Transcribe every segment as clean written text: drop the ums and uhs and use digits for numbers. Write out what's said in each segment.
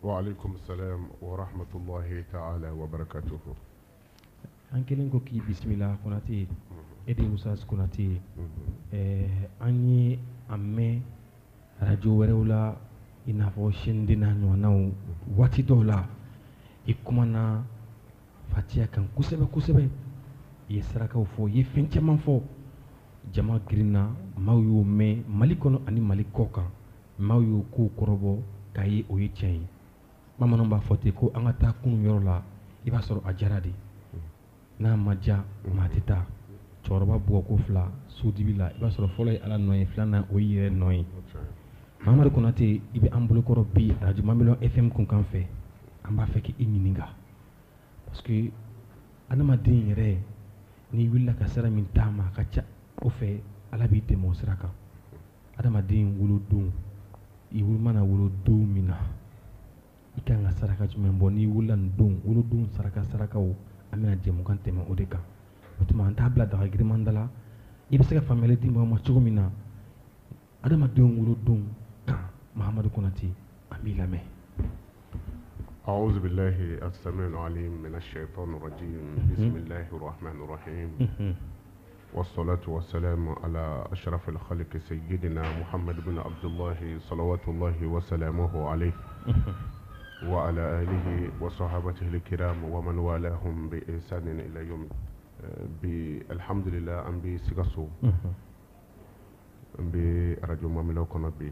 وعليكم السلام ورحمة الله تعالى وبركاته. Ankelin ko ki bismillah konati edi usas konati anyi amme radio wɛrɛw inafo shendina ɲɔgɔnnaw waati dɔw la I kumana fatiya kan kosɛbɛ kosɛbɛ I ye sarakaw fɔ I ye fɛn caman fɔ jama girinna maaw y'o mɛn Mali kɔnɔ ani Mali kɔ kan maaw y'o kow kɔrɔbɔ k'a ye o ye tiɲɛ ye bamananw b'a fɔ ten ko an ka taa kunun yɔrɔ la I b'a sɔrɔ a jara de n'a ma ja maa tɛ taa cɛkɔrɔba bugɔko 2 sodibi la I b'a sɔrɔ fɔlɔ ye Ala nɔ ye filanan o ye yɛrɛ nɔ ye Mahamadu Konate I bɛ an bolokɔrɔ bi Radio Mamilɔn FM kunkan fɛ an b'a fɛ k'i ɲininka parce que adamaden yɛrɛ n'i wulila ka sira min taama a ka ca o fɛ Ala b'i dɛmɛ o sira kan adamaden wolodon I mana wolo don min na I kan ka saraka jumɛn bɔ n'i wulila nin don wolodon sarakaw an bɛna jɛmukan tɛmɛ o de kan o tuma an t'a bila daga girimanda la I bɛ se ka faamuyali di mɔgɔ ma cogo min na adamaden wolodon kan Mahamadu Konate an b'i lamɛn. أعوذ بالله السميع العليم من الشيطان الرجيم بسم الله الرحمن الرحيم والصلاة والسلام على أشرف الخلق سيدنا محمد بن عبد الله صلوات الله وسلامه عليه وعلى آله وصحابته الكرام ومن والاهم بإحسان إلى يوم الحمد لله أن بسيغسو براديو ماميلو كونابي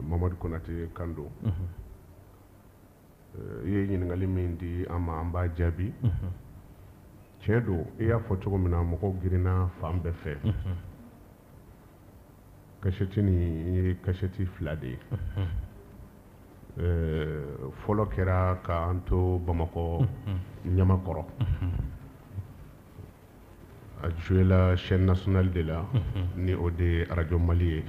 Mamadou Konate Kando ye ɲininkali min di an ma an b'a jaabi tiɲɛ don I y'a fɔ cogo min na mɔgɔw girinna fan bɛɛ fɛ kasɛti nin ye kasɛti 2 de ye fɔlɔ kɛra k'an to Bamakɔ Ɲamakɔrɔ a joué la chaîne nationale de la ni o de Radio Mali ye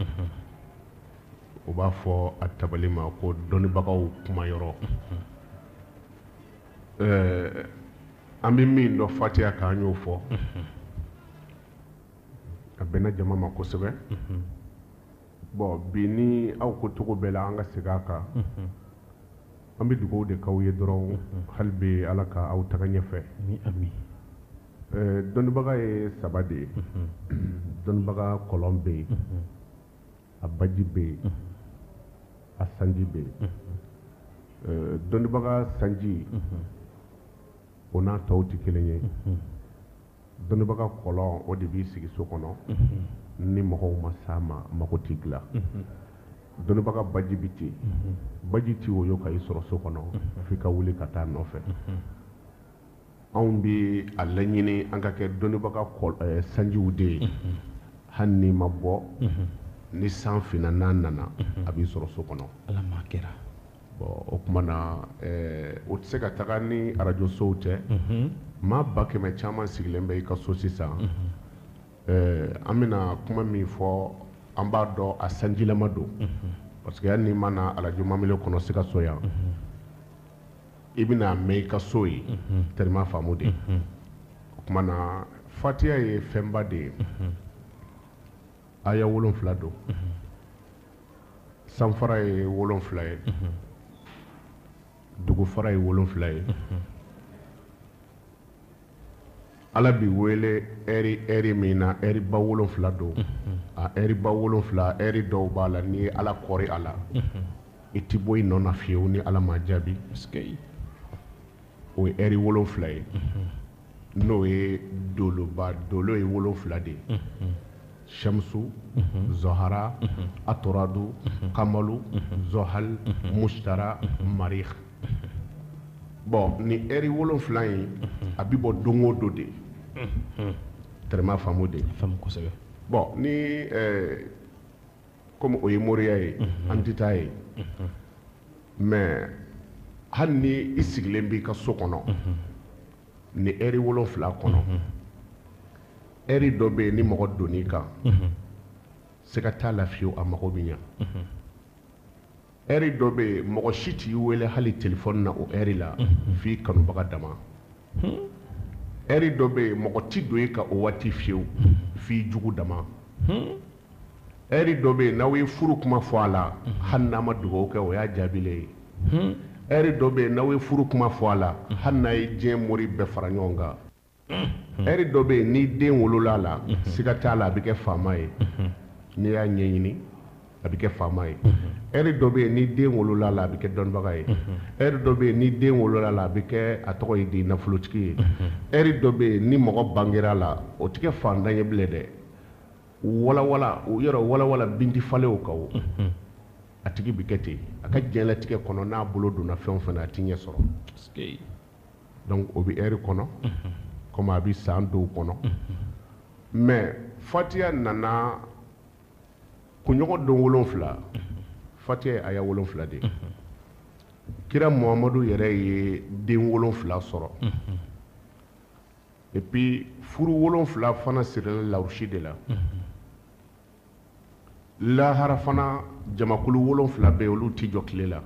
o b'a fɔ a tabali ma ko dɔnnibagaw kumayɔrɔ an bɛ min dɔ fatiya k'an y'o fɔ a bɛnna jama ma kosɛbɛ bon bi ni aw ko cogo bɛɛ la an ka segin a kan an bɛ dugawu de k'aw ye dɔrɔn hali bi Ala ka aw taga ɲɛfɛ dɔnnibaga ye 3 de ye dɔnnibaga kɔlɔn bɛ yen a baji bɛ yen a sanji bɛ yen dɔnnibaga sanji o n'a tɔw tɛ kelen ye dɔnnibaga kɔlɔn o de b'i sigi so kɔnɔ ni mɔgɔw ma s'a ma mago t'i dilan dɔnnibaga baji bɛ ten baji t'i woyo ka I sɔrɔ so kɔnɔ f'i ka wuli ka taa nɔfɛ anw bɛ a laɲini an ka kɛ dɔnnibaga sanjiw de ye hali n'i ma bɔ ni san finna n'a nana a b'i sɔrɔ so kɔnɔ Ala ma kɛra bon o tuma na o tɛ se ka taga ni radio sow tɛ maa 100 caman sigilen bɛ I ka so sisan an bɛna kuma min fɔ an b'a dɔn a sanjilama don parce que hali n'i ma na Radio Mamilɔn kɔnɔ Sikaso yan I bɛna mɛn I ka so ye tellement faamu de o tuma na fatiya ye fɛnba de ye aya 7 don sanfara ye 7 ye dugufara ye 7 ye Ala bi wele eri min na eri ba 7 don a eri ba 7 eri dɔw b'a la ni Ala kɔri a la I ti bɔ I nɔ na fiyewu ni Ala ma jaabi o ye eri 7 ye n'o ye dolo ye 7 de ye Shamsu, Zohara, Atoradu, Kamalu, Zohal, Mushtara, Marikh. Bon, ni eri 7 yi a bi bɔ don o don de tellement faamu de faamu kosɛbɛ bon ni comme o ye moriya ye an tɛ taa ye mais hali ni I sigilen b'i ka so kɔnɔ ni eri 7 kɔnɔ eri dɔ bɛ yen ni mɔgɔ donn'i kan se ka t'a la fiyewu a mago bɛ ɲa eri dɔ bɛ yen mɔgɔ si t'i wele hali téléphone na o eri la f'i kanubaga dama eri dɔ bɛ yen mɔgɔ ti don e ka o waati fiyewu f'i jugu dama eri dɔ bɛ yen n'aw ye furu kuma fɔ a la hali n'a ma dugawu kɛ o y'a jaabilen ye eri dɔ bɛ yen n'aw ye furu kuma fɔ a la hali n'a ye diɲɛ mori bɛɛ fara ɲɔgɔn kan eri dɔ bɛ yen ni den wolola a la siga t'a la a bɛ kɛ faama ye n'i y'a ɲɛɲini a bɛ kɛ faama ye eri dɔ bɛ yen ni den wolola a la a bɛ kɛ dɔnnibaga ye eri dɔ bɛ yen ni den wolola a la a bɛ kɛ a tɔgɔ ye di nafolotigi ye eri dɔ bɛ yen ni mɔgɔ bangera a la o tɛ kɛ fantan ye bilen dɛ walawala o yɔrɔ walawala binti falenw kan o a tigi bɛ kɛ ten a ka diɲɛlatigɛ kɔnɔ n'a bolo donna fɛn o fɛn na a tɛ ɲɛ sɔrɔ donc o bɛ eri kɔnɔ komi a bɛ san dɔw kɔnɔ mais fatiya nana kunɲɔgɔn don 7 fatiya ye aya 7 de kira muhamadu yɛrɛ ye den 7 sɔrɔ et puis furu 7 fana sirila lawusi de la lahara fana jamakulu 7 bɛ olu ti jɔ tile la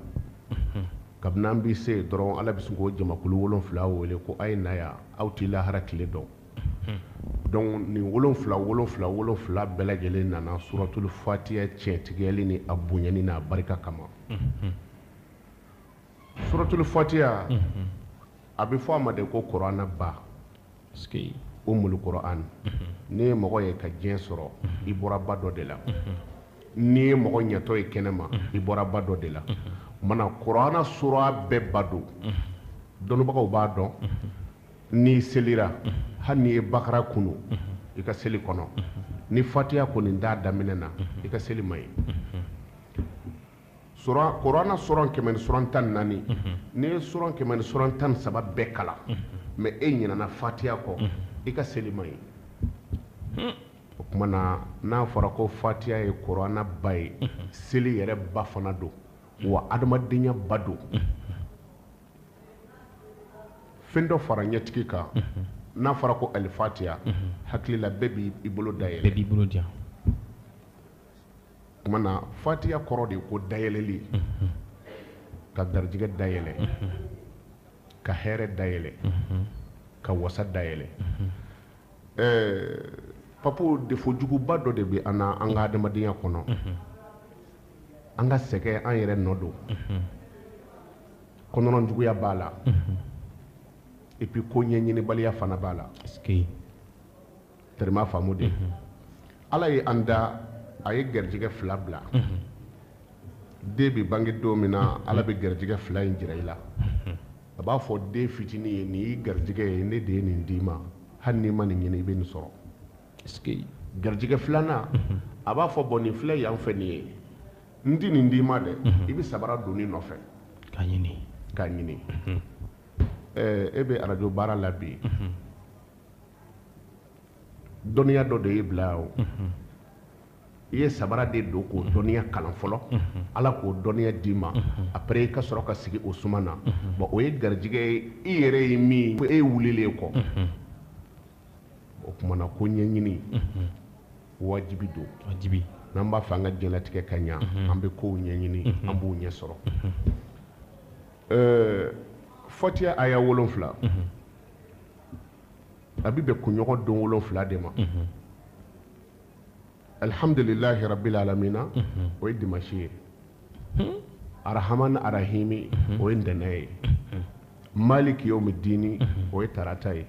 kabini an bɛ se dɔrɔn ala bɛ sin k'o jamakulu 7 wele ko a ye na yan aw ti lahara tile dɔn donc nin 7 bɛɛ lajɛlen nana suratul fatiha tiɲɛtigɛli ni a bonyani n'a barika kama suratul fatiha a bɛ fɔ a ma de ko kuranɛ ba umul Quran n'i ye mɔgɔ ye ka diɲɛ sɔrɔ i bɔra ba dɔ de la n'i ye mɔgɔ ɲɛtɔ ye kɛnɛ ma i bɔra ba dɔ de la mana kuranɛ sura bɛɛ ba don dɔnnibagaw b'a dɔn n'i selira hali n'i ye bakara kunu i ka seli kɔnɔ ni fatiha kɔni t'a daminɛ na i ka seli man ɲi kuranɛ sura 114 n'i ye sura 113 bɛɛ kalan mais e ɲinɛna fatiha kɔ i ka seli man ɲi o tuma na n'a fɔra ko fatiha ye kuranɛ ba ye seli yɛrɛ ba fana don wa adamadenya ba don fɛn dɔ fara ɲɛtigi kan n'a fɔra ko alifatiha hakili la bɛɛ b'i bolo dayɛlɛ tuma na fatiha kɔrɔ de ye ko dayɛlɛli ka garijɛgɛ dayɛlɛ ka hɛrɛ dayɛlɛ ka wasa dayɛlɛ papo defojuguba dɔ de bɛ an ka adamadenya kɔnɔ an ka sɛgɛn an yɛrɛ nɔ don kɔnɔnanjuguya b'a la et puis ko ɲɛɲinibaliya fana b'a la tɛrɛma faamu de ala ye an da a ye garijɛgɛ 2 bila den bɛ bange don min na ala bɛ garijɛgɛ 2 in jira i la a b'a fɔ den fitinin ye nin y'i garijɛgɛ ye ne de ye nin d'i ma hali n'i ma nin ɲini i bɛ nin sɔrɔ garijɛgɛ 2nan a b'a fɔ bɔn nin filɛ yan fɛ nin ye n ti nin d'i ma dɛ i bɛ sabara don nin nɔfɛ k'a ɲini e bɛ arajo baara la bi dɔnniya dɔ de y'i bila o i ye sabara de don k'o dɔnniya kalan fɔlɔ ala k'o dɔnniya d'i ma après i ka sɔrɔ ka sigi o suma na bon o ye garijɛgɛ ye i yɛrɛ ye min e wulilen kɔ o tuma na ko ɲɛɲini wajibi don n'an b'a fɛ an ka diɲɛlatigɛ ka ɲa an bɛ kow ɲɛɲini an b'u ɲɛ sɔrɔ fatiha aya 7 a bɛ bɛn kunɲɔgɔn don 7 de ma alhamdulillahi rabbil alamina o ye dimanche ye arahaman arahimi o ye ntɛnɛ ye maliki yawmi dini o ye tarata ye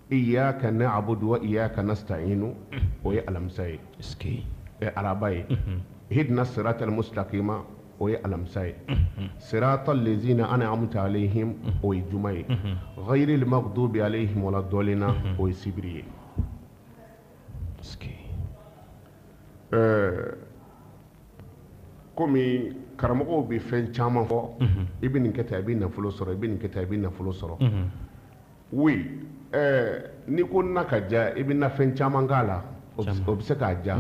iyyaka na'budu wa iyyaka nasta'inu o ye alamisa ye araba ye hidna siratal mustaqima o ye alamisa ye siratal lezina an'amta alayhim o ye juma ye ghayril maghdubi alayhim wala dɔlina o ye sibiri ye komi karamɔgɔw bɛ fɛn caman fɔ i bɛ nin kɛ tan i bɛ nafolo sɔrɔ i bɛ nin kɛ tan i bɛ nafolo sɔrɔ oui n'i ko na ka ja i bɛ na fɛn caman k'a la o bɛ se k'a ja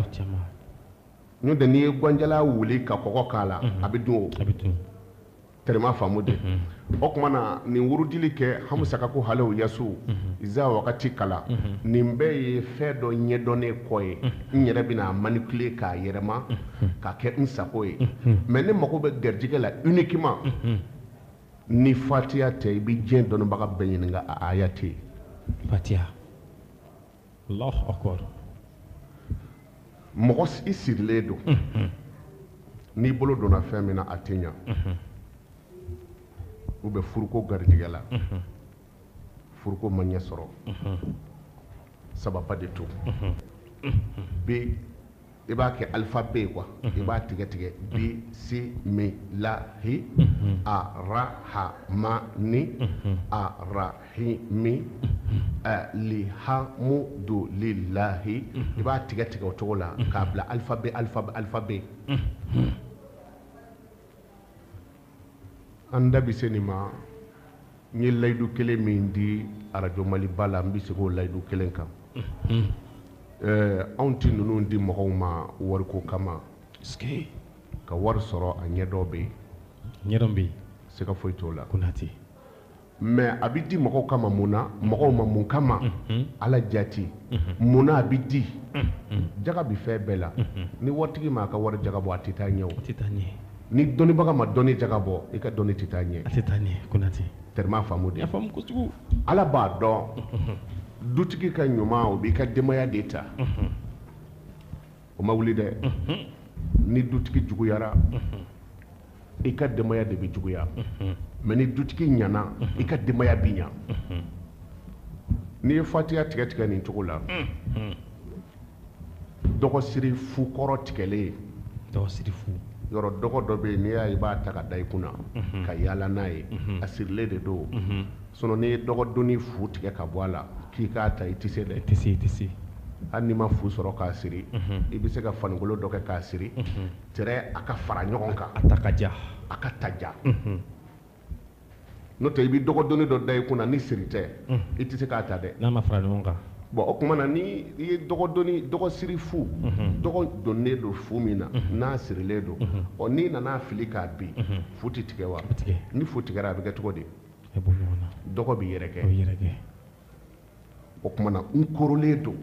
n'o tɛ n'i ye ganjala wuli ka kɔgɔ k'a la a bɛ dun o tɛrɛma faamu de o tuma na nin wurudili kɛ hamusaka ko halew yasu iza wagati kala nin bɛɛ ye fɛn dɔ ɲɛdɔnnen kɔ ye n yɛrɛ bɛna manipuler k'a yɛrɛma k'a kɛ n sago ye mais ne mago bɛ garijɛgɛ la uniquement ni fatiha tɛ i bɛ diɲɛ dɔnnibaga bɛɛ ɲininka a aya tɛ yen Fatiha. Allahu akbar. mɔgɔ i sirilen don n'i bolo donna fɛn min na a tɛ ɲa u bɛ furuko garijɛgɛ la furuko ma ɲɛ sɔrɔ sababa de to b i b'a kɛ alifa b quoi i b'a tigɛ tigɛ bisimilahi arahamani arahimi alihamudulilahi i b'a tigɛ tigɛ o cogo la k'a bila alifa b an da bɛ se nin ma n ye layidu kelen min di arajo maliba la n bɛ se k'o layidu kelen kan anw tɛ ninnu di mɔgɔw ma wariko kama ka wari sɔrɔ a ɲɛdɔn bɛ yen se ka foyi t'o la mais a bɛ di mɔgɔw kama mun na mɔgɔw ma mun kama ala jati mun na a bɛ di jaga bɛ fɛn bɛɛ la ni waritigi ma a ka wari jaga bɔ a tɛ taa ɲɛ o ni dɔnnibaga ma dɔnni jaga bɔ i ka dɔnni tɛ taa ɲɛ tɛrɛma faamu de ala b'a dɔn dutigi ka ɲuman o b'i ka denbaya de ta o ma wuli dɛ ni dutigi juguyara i ka denbaya de bɛ juguya mais ni dutigi ɲana i ka denbaya bɛ ɲa n'i ye fatiya tigɛ tigɛ nin cogo la dɔgɔsiri fu kɔrɔ tigɛlen yɔrɔ dɔgɔ dɔ bɛ yen n'i y'a ye i b'a ta ka da i kunna ka yaala n'a ye a sirilen de don sinon n'i ye dɔgɔdonni fu tigɛ ka bɔ a la k'i k'a ta i tɛ se dɛ hali n'i ma fu sɔrɔ k'a siri i bɛ se ka fanikolo dɔ kɛ k'a siri tɛrɛ a ka fara ɲɔgɔn kan a ka taja n'o tɛ i bɛ dɔgɔdonni dɔ da i kunna ni siri tɛ i tɛ se k'a ta dɛ n'a ma fara ɲɔgɔn kan bon o tuma na ni i ye dɔgɔsiri fu dɔgɔ donnen don fu min na n'a sirilen don ɔ n'i nana fili k'a bin fu tɛ tigɛ wa ni fu tigɛra a bɛ kɛ cogo di dɔgɔ bɛ yɛrɛkɛ o tuma na n korolen don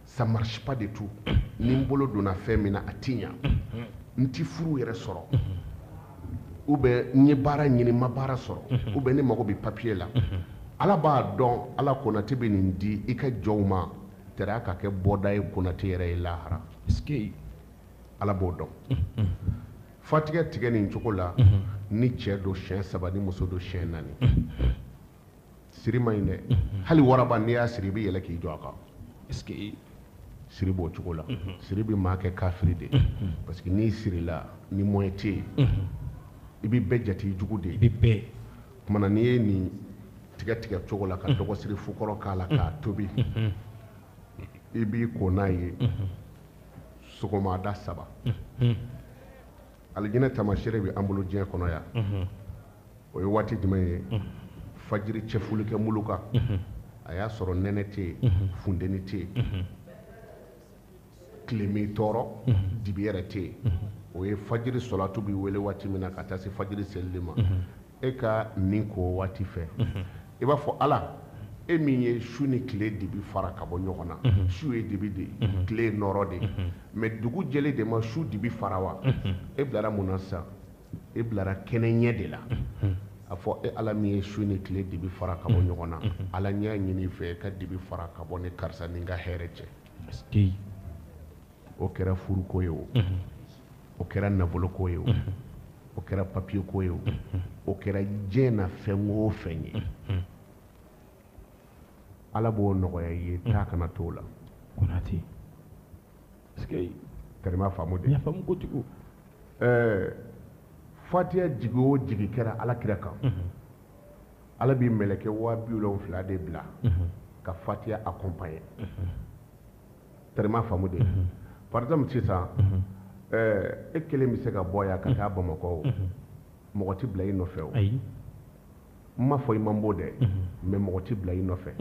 ça marche pas du tout ni n bolo donna fɛn min na a ti ɲa n ti furu yɛrɛ sɔrɔ ou bien n ye baara ɲini n ma baara sɔrɔ ou bien ne mago bɛ papier la ala b'a dɔn ala konate bɛ nin di i ka jɔnw ma tɛrɛ ka kɛ bɔda ye konate yɛrɛ ye lahara ala b'o dɔn fatigɛ tigɛ nin cogo la ni cɛ don siɲɛ 3 ni muso don siɲɛ 4 siri ma ɲi dɛ hali waraba n'i y'a siri i bɛ yɛlɛ k'i jɔ a kan siri b'o cogo la siri bɛ maa kɛ kafiri de parce que n'i sirila ni moyen tɛ yen i bɛ bɛɛ jate i jugu de ye tuma na n'i ye nin tigɛ tigɛ cogo la ka dɔgɔsiri fukɔrɔ k'a la k'a tobi i b'i ko n'a ye sɔgɔmada 3 alijinɛ taamasiyɛn bɛ an bolo diɲɛ kɔnɔ yan o ye waati jumɛn ye fajiri cɛfolikɛ muluka a y'a sɔrɔ nɛnɛ tɛ yen funteni tɛ yen tile m'i tɔɔrɔ dibi yɛrɛ tɛ yen o ye fajiri sɔlatu b'i wele waati min na ka taa se fajiri selili ma e ka nin ko waati fɛ i b'a fɔ ala e min ye su ni tile dibi fara ka bɔ ɲɔgɔn na su ye dibi de tile ye nɔrɔ de mais dugu jɛlen de ma su dibi fara wa e bilara mun na sisan e bilara kɛnɛ ɲɛ de la a fɔ e ala min ye su ni tile dibi fara ka bɔ ɲɔgɔn na ala ɲɛ ɲini fɛ ka dibi fara ka bɔ ni karisa ni ka hɛrɛ cɛ o kɛra furuko ye o o kɛra nafoloko ye o o kɛra papier ko ye o kɛra diɲɛ na fɛn o fɛn ye ala b'o nɔgɔya i ye taa kana t'o la tɛrɛma faamu de fatiya jigi o jigi kɛra alakira kan ala b'i mɛlɛkɛ 70,000 de bila ka fatiya accompagner tɛrɛma faamu de par exemple sisan e kelen bɛ se ka bɔ yan ka taa bamakɔ mɔgɔ tɛ bila i nɔfɛ o n ma fɔ i man bɔ dɛ mais mɔgɔ tɛ bila i nɔfɛ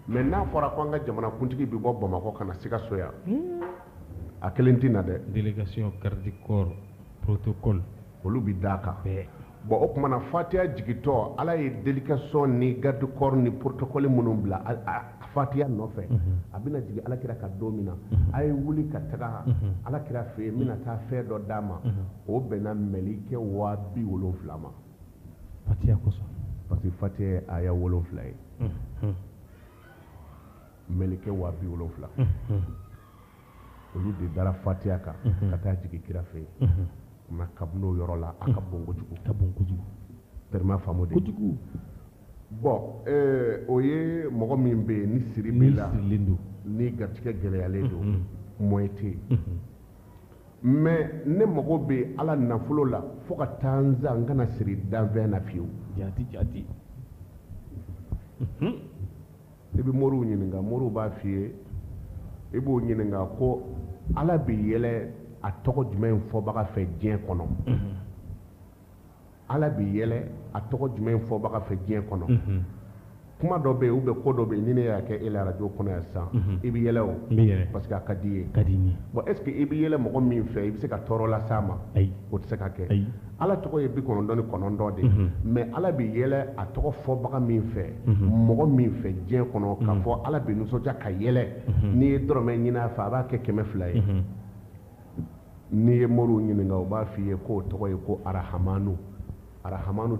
mais n'a fɔra ko an ka jamanakuntigi bɛ bɔ bamakɔ ka na Sikaso yan a kelen tɛ na dɛ délégation garde corps protocole olu bɛ d'a kan bon o tuma na fatiya jigitɔ ala ye délégation ni garde corps ni protocole minnu bila fatiya nɔfɛ a bɛna jigin alakira ka don min na a ye wuli ka taga alakira fɛ yen n bɛna taa fɛn dɔ d'a ma o bɛnna mɛlikɛ 70,000 ma fatiya kosɔn parce que fatiya ye aya 7 ye mɛlikɛ 70,000 olu de dara fatiya kan ka taa jigin kira fɛ yen nka kabini o yɔrɔ la a ka bon kojugu tellement faamu de bon o ye mɔgɔ min bɛ yen ni siri b'i la ni garijɛgɛ gɛlɛyalen don moyen tɛ yen mais ne mago bɛ ala nafolo la fo ka taa n zan n kana siri danfɛn na fiyewu jati i bɛ moriw ɲininka moriw b'a f'i ye i b'o ɲininka ko ala bɛ yɛlɛ a tɔgɔ jumɛn fɔbaga fɛ diɲɛ kɔnɔ ala bɛ yɛlɛ a tɔgɔ jumɛn fɔbaga fɛ diɲɛ kɔnɔ kuma dɔ bɛ yen ou bien ko dɔ bɛ yen ni ne y'a kɛ e la radio kɔnɔ yan sisan i bɛ yɛlɛ o parce que a ka di ye bon est ce que i bɛ yɛlɛ mɔgɔ min fɛ i bɛ se ka tɔɔrɔ las'a ma o tɛ se ka kɛ ala tɔgɔ ye 99 de mais ala bɛ yɛlɛ a tɔgɔ fɔbaga min fɛ mɔgɔ min fɛ diɲɛ kɔnɔ k'a fɔ ala bɛ nisɔndiya ka yɛlɛ n'i ye dɔrɔmɛ ɲini a fɛ a b'a kɛ 200 ye n'i ye moriw ɲininka o b'a f'i ye k'o tɔgɔ ye ko arahamanu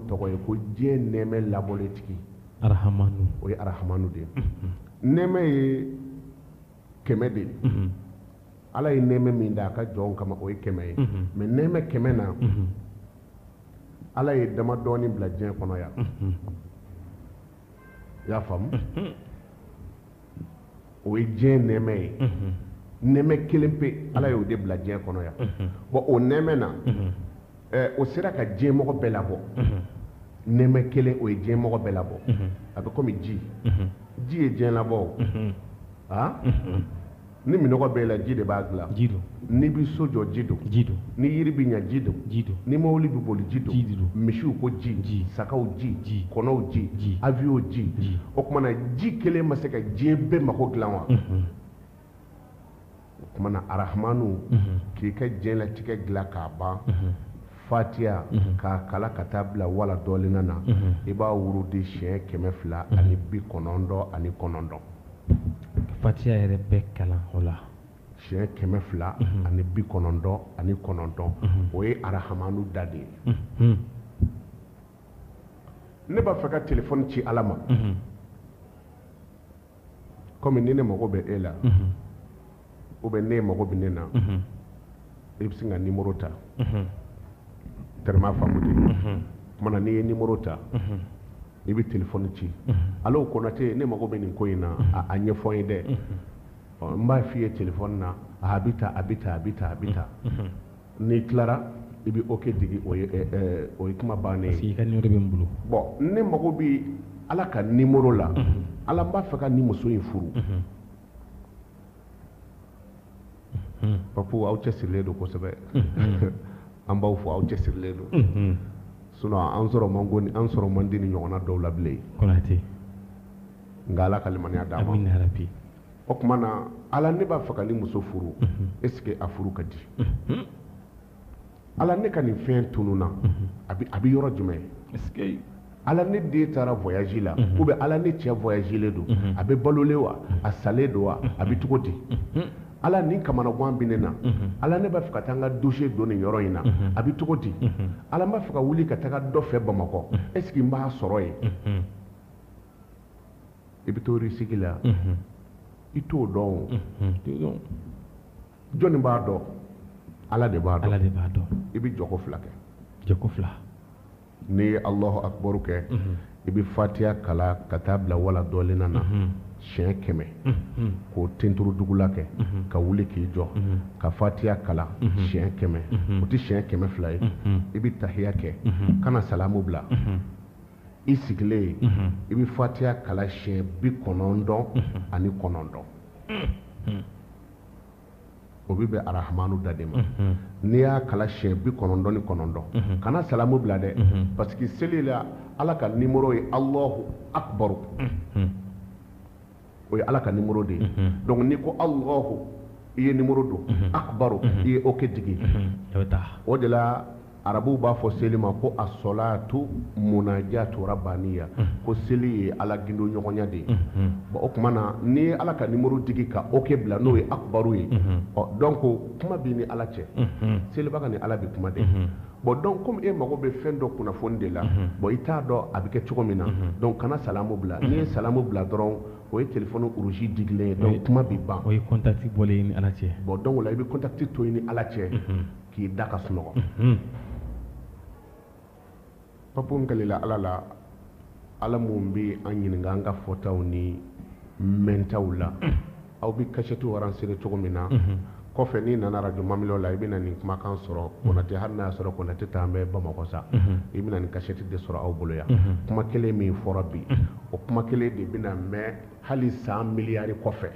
tɔgɔ ye ko diɲɛ nɛɛmɛ labɔlen tigi arahamanu o ye arahamanu de ye nɛɛmɛ ye 100 de ye ala ye nɛɛmɛ min da a ka jɔnw kama o ye 100 ye mais nɛɛmɛ 100 na ala ye damadɔɔni bila diɲɛ kɔnɔ yan i y'a faamu o ye diɲɛ nɛɛmɛ ye nɛɛmɛ kelen pe ala y'o de bila diɲɛ kɔnɔ yan bon o nɛɛmɛ na o sera ka diɲɛmɔgɔ bɛɛ labɔ nɛɛmɛ kelen o ye diɲɛmɔgɔ bɛɛ labɔ a bɛ komi ji ye diɲɛ labɔ o ni minɔgɔ b'e la ji de b'a dilan n'i bi so jɔ ji don ni yiri bi ɲa ji don ni mobili bi boli ji don misiw ko ji sagaw ji kɔnɔw ji avion ji o tuma na ji kelen ma se ka diɲɛ bɛɛ mago dilan wa o tuma na arahamanu k'i ka diɲɛlatigɛ dilan k'a ban fatiya k'a kala ka taa bila wala dɔɔlina na i b'a wurudi siɲɛ 299 fatiya yɛrɛ bɛɛ kalan o la siɲɛ 299 o ye arahamanu da de ye ne b'a fɛ ka telefɔni ci ala ma komi ni ne mago bɛ e la ou bien ne mago bɛ ne na i bɛ se ka nimero ta tellement faamu de kumana n'i ye nimero ta i bɛ telefɔni ci alo Konate ne mago bɛ nin ko in na a ɲɛfɔ n ye dɛ n b'a f'i ye telefɔni na a bɛ ta n'i tilara i bɛ ok digi o ye kuma bannen ye parce que i ka nimero bɛ n bolo bon ne mago bɛ ala ka nimero la ala n b'a fɛ ka nin muso in furu papu aw cɛsirilen don kosɛbɛ an b'aw fɔ aw cɛsirilen don sinon an sɔrɔ man di ni ɲɔgɔnna dɔw la bilen Konate nka ala ka limaniya d'a ma o tuma na ala ne b'a fɛ ka nin muso furu est-ce que a furu ka di ala ne ka nin fɛn tununa a bɛ yɔrɔ jumɛn ala ne den taara voyage la ou bien ala ne cɛ voyagelen don a bɛ balolen wa a salen don wa a bɛ cogo di ala nin kamanagan bɛ ne na ala ne b'a fɛ ka taa n ka dossier don nin yɔrɔ in na a bɛ cogo di ala n b'a fɛ ka wuli ka taga dɔ fɛ bamakɔ est ce que n b'a sɔrɔ yen i bɛ to risque la i t'o dɔn jɔnni b'a dɔn ala de b'a dɔn i bɛ jɔko 2 kɛ n'i ye alahu akibaru kɛ i bɛ fatiya kala ka taa bila wala dɔɔlina na siɲɛ 100 k'o tenturu dugula kɛ ka wuli k'i jɔ ka fatiya kala siɲɛ 100 o tɛ siɲɛ 200 ye i bɛ tahiya kɛ kana salamu bila i sigilen i bɛ fatiya kala siɲɛ 99 o bɛ bɛn arahamanu da de ma n'i y'a kala siɲɛ 99 kana salamu bila dɛ parce que seli la ala ka nimero ye alahu akibaru o ye ala ka nimero de ye donc n'i ko alahu i ye nimero don akibaru i ye ok digi o de la arabuw b'a fɔ seli ma ko as-salatu munajatu rabbaniya ko seli ye ala gindo ɲɔgɔnya de ye bon o tuma na ni ye ala ka numéro digi ka ok bila n'o ye akbaru ye donc kuma bi ni ala cɛ selibaga ni ala bi kuma de bon donc comme e mago bɛ fɛn dɔ kunnafoni de la bon i t'a dɔn a bɛ kɛ cogo min na donc kana salamu bila n'i ye salamu bila dɔrɔn o ye téléphone rouge digilen ye donc kuma bi ban o ye contact bɔlen ni ala cɛ bon donc o la i bɛ contact to i ni ala cɛ k'i da ka sunɔgɔ papu n kalila ala la ala mun bɛ an ɲininka an ka fɔtaw ni mɛntaw la aw bɛ kasɛti waransere cogo min na kɔfɛ n'i nana radio mamilo la i bɛna nin kumakan sɔrɔ konate hali n'a y'a sɔrɔ konate t'an bɛ bamakɔ sa i bɛna nin kasɛti de sɔrɔ aw bolo yan kuma kelen min fɔra bi o kuma kelen de bɛna mɛn hali san miliyari kɔfɛ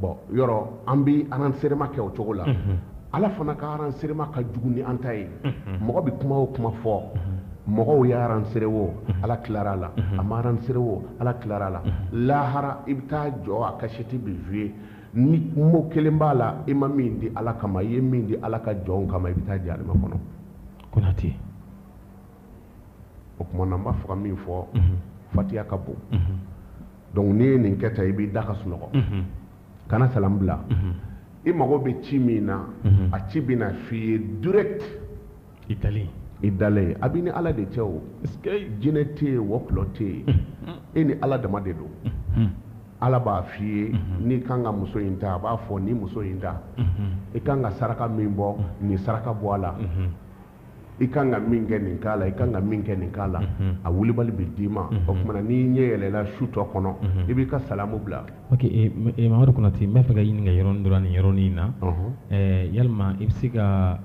bon yɔrɔ an bɛ aranserema kɛ o cogo la ala fana ka aranserema ka jugu ni an ta ye mɔgɔ bɛ kuma o kuma fɔ mɔgɔw y'a ransere wo ala tilara la a ma ransere wo ala tilara la lahara i bɛ taa jɔ a kasɛti bɛ vie ni mo kelen b'a la i ma min di ala kama i ye min di ala ka jɔnw kama i bɛ taa jahannama kɔnɔ konate o tuma na n b'a fɔ ka min fɔ fatiya ka bon donc n'i ye nin kɛ tan i b'i da ka sunɔgɔ kana salam bila i mago bɛ ci min na a ci bɛ na f'i ye direct i dalen a b'i ni ala de cɛ o jinɛ tɛ yen wɔkulɔ tɛ yen e ni ala dama de don ala b'a f'i ye n'i kan ka muso in ta a b'a fɔ ni muso in ta i kan ka saraka min bɔ nin saraka bɔ a la i kan ka min kɛ nin k'a la i kan ka min kɛ nin k'a la a wulibali bɛ d'i ma o tuma na n'i ɲɛ yɛlɛla su tɔ kɔnɔ i b'i ka salamu bila ok Mamadu Konate n b'a fɛ ka ɲininka yɔrɔnin dɔ la nin yɔrɔnin na yalima i bɛ se ka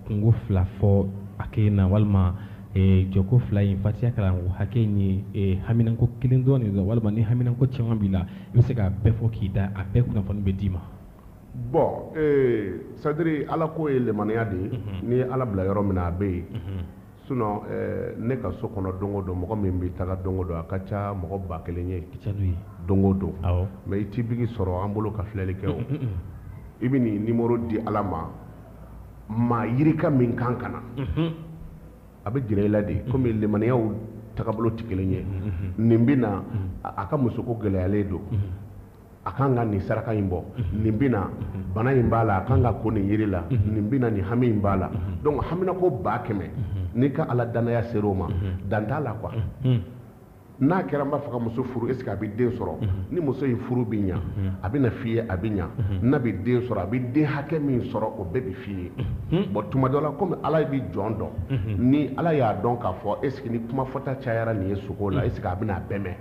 kungo fila fɔ a kɛ na walima jɔko fila in fatiya kalan hakɛ ye haminanko kelen dɔrɔn de walima ni haminanko caman b'i la i bɛ se ka bɛɛ fɔ k'i da a bɛɛ kunnafoni bɛ d'i ma bon sadiri ala ko ye lemaniya de ye ni ala bila yɔrɔ min na a bɛ yen sinon ne ka so kɔnɔ don o don mɔgɔ min bɛ taga don o don a ka ca mɔgɔ 1000 ye don o don mais i t'i bigi sɔrɔ an bolo ka filɛli kɛ o i bɛ nin numéro di ala ma maa yirika min kan ka na a bɛ jira i la de komi lemaniyaw tagabolo tɛ kelen ye nin bɛ na a ka musoko gɛlɛyalen don a kan ka nin saraka in bɔ nin bɛ na bana in b'a la a kan ka ko nin yiri la nin bɛ na nin hami in b'a la donc haminako 100,000 n'i ka ala danaya ser'o ma dan t'a la quoi n'a kɛra n b'a fɔ ka muso furu est ce que a bɛ den sɔrɔ ni muso in furu bɛ ɲa a bɛ na f'i ye a bɛ ɲa n'a bɛ den sɔrɔ a bɛ den hakɛ min sɔrɔ o bɛɛ bɛ f'i ye bon tuma dɔ la komi ala bɛ jɔn dɔn ni ala y'a dɔn k'a fɔ est ce que ni kuma fɔta cayara nin ye sogo la est ce que a bɛ n'a bɛɛ mɛn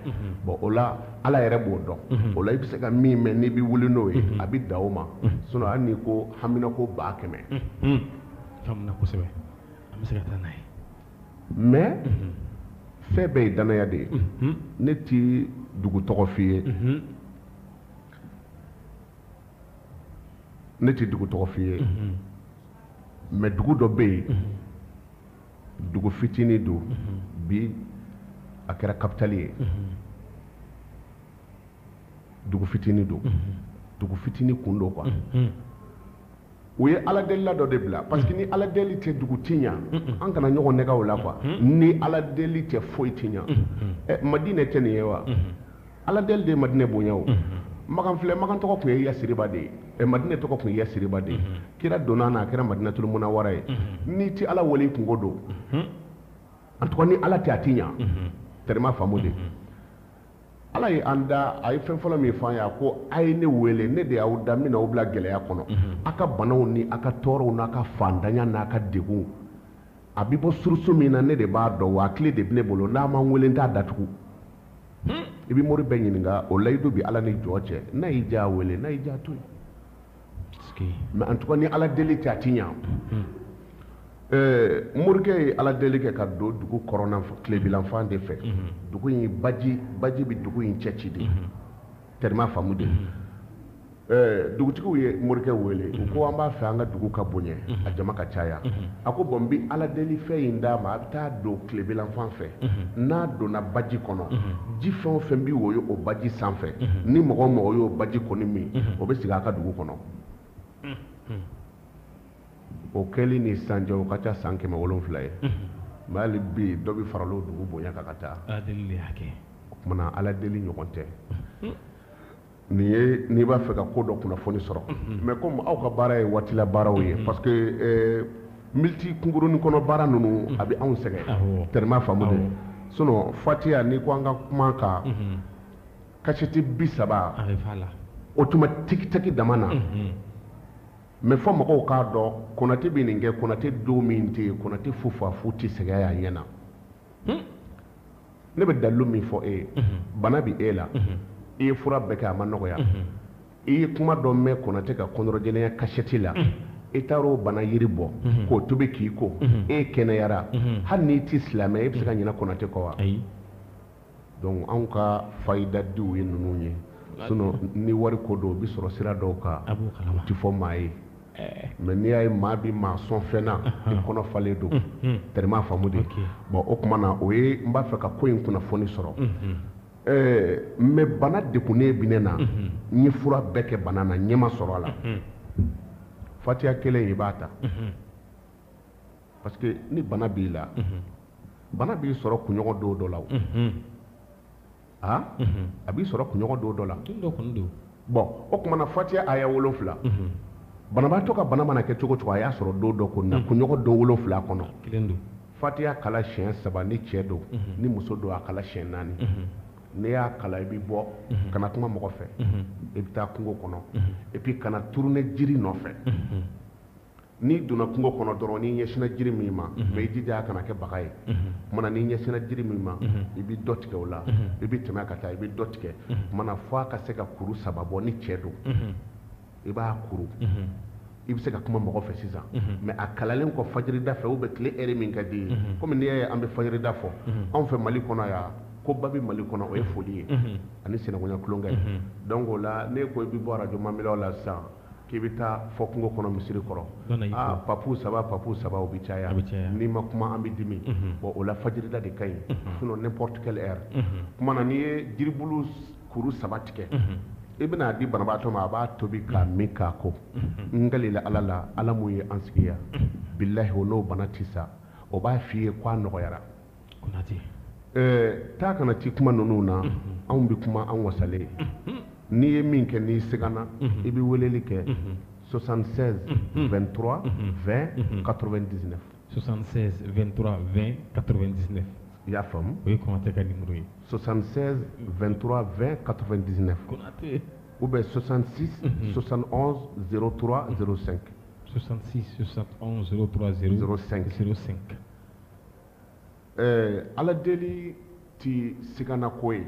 bon o la ala yɛrɛ b'o dɔn o la i bɛ se ka min mɛn n'i bɛ wuli n'o ye a bɛ da o ma sinon hali n'i ko haminako 100,000 faamuya kosɛbɛ an bɛ se ka taa n'a ye mais fɛn bɛɛ ye danaya de ye ne ti dugu tɔgɔ f'i ye ne ti dugu tɔgɔ f'i ye mais dugu dɔ bɛ yen dugu fitinin don bi a kɛra capitale ye dugu fitinin don dugu fitinin kun don quoi u ye ala delila dɔ de bila parce que ni ala deli tɛ dugu ti ɲa an kana ɲɔgɔn nɛgɛ o la quoi ni ala deli tɛ foyi ti ɲa madinɛ tɛ nin ye wa ala deli de ye madinɛ bonya o magan filɛ magan tɔgɔ tun ye yasiriba de ye madinɛ tɔgɔ tun ye yasiriba de ye kira donna na a kɛra madinatul munawwara ye n'i ti ala wele i kungo don en tout cas ni ala tɛ a ti ɲa tɛrɛma faamu de ala ye an da a ye fɛn fɔlɔ min fɔ an ye ko a ye ne wele ne de y'aw da min na aw bila gɛlɛya kɔnɔ a ka banaw ni a ka tɔɔrɔw n'a ka fantanya n'a ka degun a bɛ bɔ surusu min na ne de b'a dɔn wa a tile de bɛ ne bolo n'a ma n wele n t'a datugu i bɛ mori bɛɛ ɲininka o layidu bɛ ala ni jɔ cɛ n'a y'i diya a wele n'a y'i diya a to yen mais en tout cas ni ala deli tɛ a ti ɲa morikɛ ye ala deli kɛ ka don dugu kɔrɔna tilebilanfan de fɛ dugu in baji bɛ dugu in cɛ ci de tɛrɛma faamu de dugutigiw ye morikɛ wele u ko an b'a fɛ an ka dugu ka bonya a jama ka caya a ko bon n bɛ ala deli fɛn in d'a ma a bɛ taa don tilebilanfan fɛ n'a donna baji kɔnɔ ji fɛn o fɛn bɛ woyo o baji sanfɛ ni mɔgɔ o mɔgɔ y'o baji kɔni min o bɛ sigi a ka dugu kɔnɔ o kɛli ni sanjɛ o ka ca san 700 ye mais hali bi dɔ bi faralo dugu bonya kan ka taa ala deli de hakɛ o kumana ala deli ɲɔgɔn tɛ nin ye n'i b'a fɛ ka ko dɔ kunnafoni sɔrɔ mais comme aw ka baara ye waatila baaraw ye parce que militi kunkurunin kɔnɔ baara ninnu a bɛ anw sɛgɛn tɛrɛma faamu de sinon fatiya n'i ko an ka kuma kan kasɛti 30 a bɛ f'a la automatique dama na mais fɔ mɔgɔw k'a dɔn konate bɛ nin kɛ konate don min tɛ yen konate fufafu tɛ sɛgɛn y'a ɲɛ na ne bɛ dalilu min fɔ e ye bana bɛ e la i ye fura bɛɛ kɛ a ma nɔgɔya i ye kuma dɔ mɛn konate ka kɔnɔrɔjɛlenya kasɛti la i taar'o bana yiri bɔ k'o tobi k'i ko e kɛnɛyara hali n'i tɛ silamɛ e bɛ se ka ɲinɛ konate kɔ wa donc anw ka fayidadiw ye ninnu ye sinon ni wari ko don o bɛ sɔrɔ sira dɔw kan o tɛ fɔ maa ye mais n'i y'a ye maa bɛ maa sɔn fɛn na i kɔnɔ falen don tɛrɛma faamu de bon o tuma na o ye n b'a fɛ ka ko in kunnafoni sɔrɔ mais bana degunnen bi ne na n ye fura bɛɛ kɛ bana na ɲɛ ma sɔrɔ a la fatiya kelen i b'a ta parce que ni bana b'i la bana b'i sɔrɔ kunɲɔgɔn don dɔ la o a b'i sɔrɔ kunɲɔgɔn don dɔ la bon o tuma na fatiya aya 7 banabaatɔ ka bana mana kɛ cogo cogo a y'a sɔrɔ don dɔ kɔnɔ kunɲɔgɔn don 7 kɔnɔ fatiya kala siɲɛ 3 ni cɛ don ni muso don a kala siɲɛ 4 n'i y'a kala i bɛ bɔ kana kuma mɔgɔ fɛ i bɛ taa kungo kɔnɔ et puis kana turune jiri nɔfɛ n'i donna kungo kɔnɔ dɔrɔn n'i ɲɛsinna jiri min ma mais i jija a kana kɛ baga ye kumana n'i ɲɛsinna jiri min ma i bɛ dɔ tigɛ o la i bɛ tɛmɛ ka taa i bɛ dɔ tigɛ kumana fɔ a ka se ka kuru 3 bɔ ni cɛ don i b'a kuru i bɛ se ka kuma mɔgɔ fɛ sisan mais a kalalen kɔ fajirida fɛ ou bien tile heure min ka di ye comme n'i y'a ye an bɛ fajirida fɔ anw fɛ Mali kɔnɔ yan ko ba bɛ Mali kɔnɔ o ye foli ye ani sinankunya tulonkɛ donc o la ne ko i bɛ bɔ radio Mamilao la sisan k'i bɛ taa fɔ kungo kɔnɔ misiri kɔrɔ papu saba o bɛ caya n'i ma kuma an bɛ dimi bon o la fajirida de ka ɲi sinon n'importe quelle heure kuma na n'i ye jiribulu kuru 3 tigɛ i bɛna di banabaatɔ ma a b'a tobi k'a min k'a ko n galila ala la ala mun ye an sigiya bilahi o n'o bana tɛ sa o b'a f'i ye k'a nɔgɔyara taa kana ti kuma ninnu na anw bɛ kuma an wasalen n'i ye min kɛ n'i seginna i bɛ weleli kɛ 76 23 20 99 76 23 20 99 i y'a faamu o ye Konate ka numéro ye 76 23 20 99 Konate ou bien 66 71 03 05 66 71 03 05 ala deli ti sigana ko ye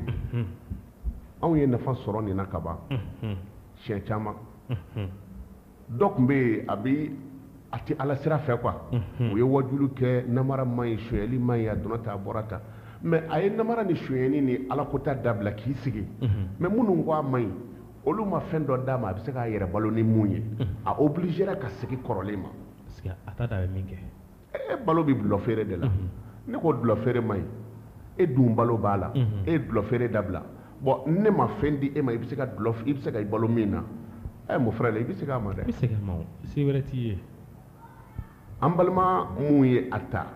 anw ye nafa sɔrɔ nin na ka ban siɲɛ caman dɔ tun bɛ yen a tɛ ala sira fɛ quoi u ye wajulu kɛ namara man ɲi sonyɛli man ɲi a donna ta a bɔra ta mais a ye namara ni sonyɛli ni alakota dabila k'i sigi mais minnu ko a man ɲi olu ma fɛn dɔ d'a ma a bɛ se k'a yɛrɛ balo ni mun ye a obligera ka segin kɔrɔlen ma parce que a t'a da a bɛ min kɛ balo bɛ dulɔ feere de la ne ko dulɔ feere man ɲi e dun balo b'a la e ye dulɔ feere dabila bon ne ma fɛn di e ma i bɛ se ka i balo min na mon frère i bɛ se k'a ma dɛ i bɛ se k'a ma o se wɛrɛ t'i ye an balima mun ye a ta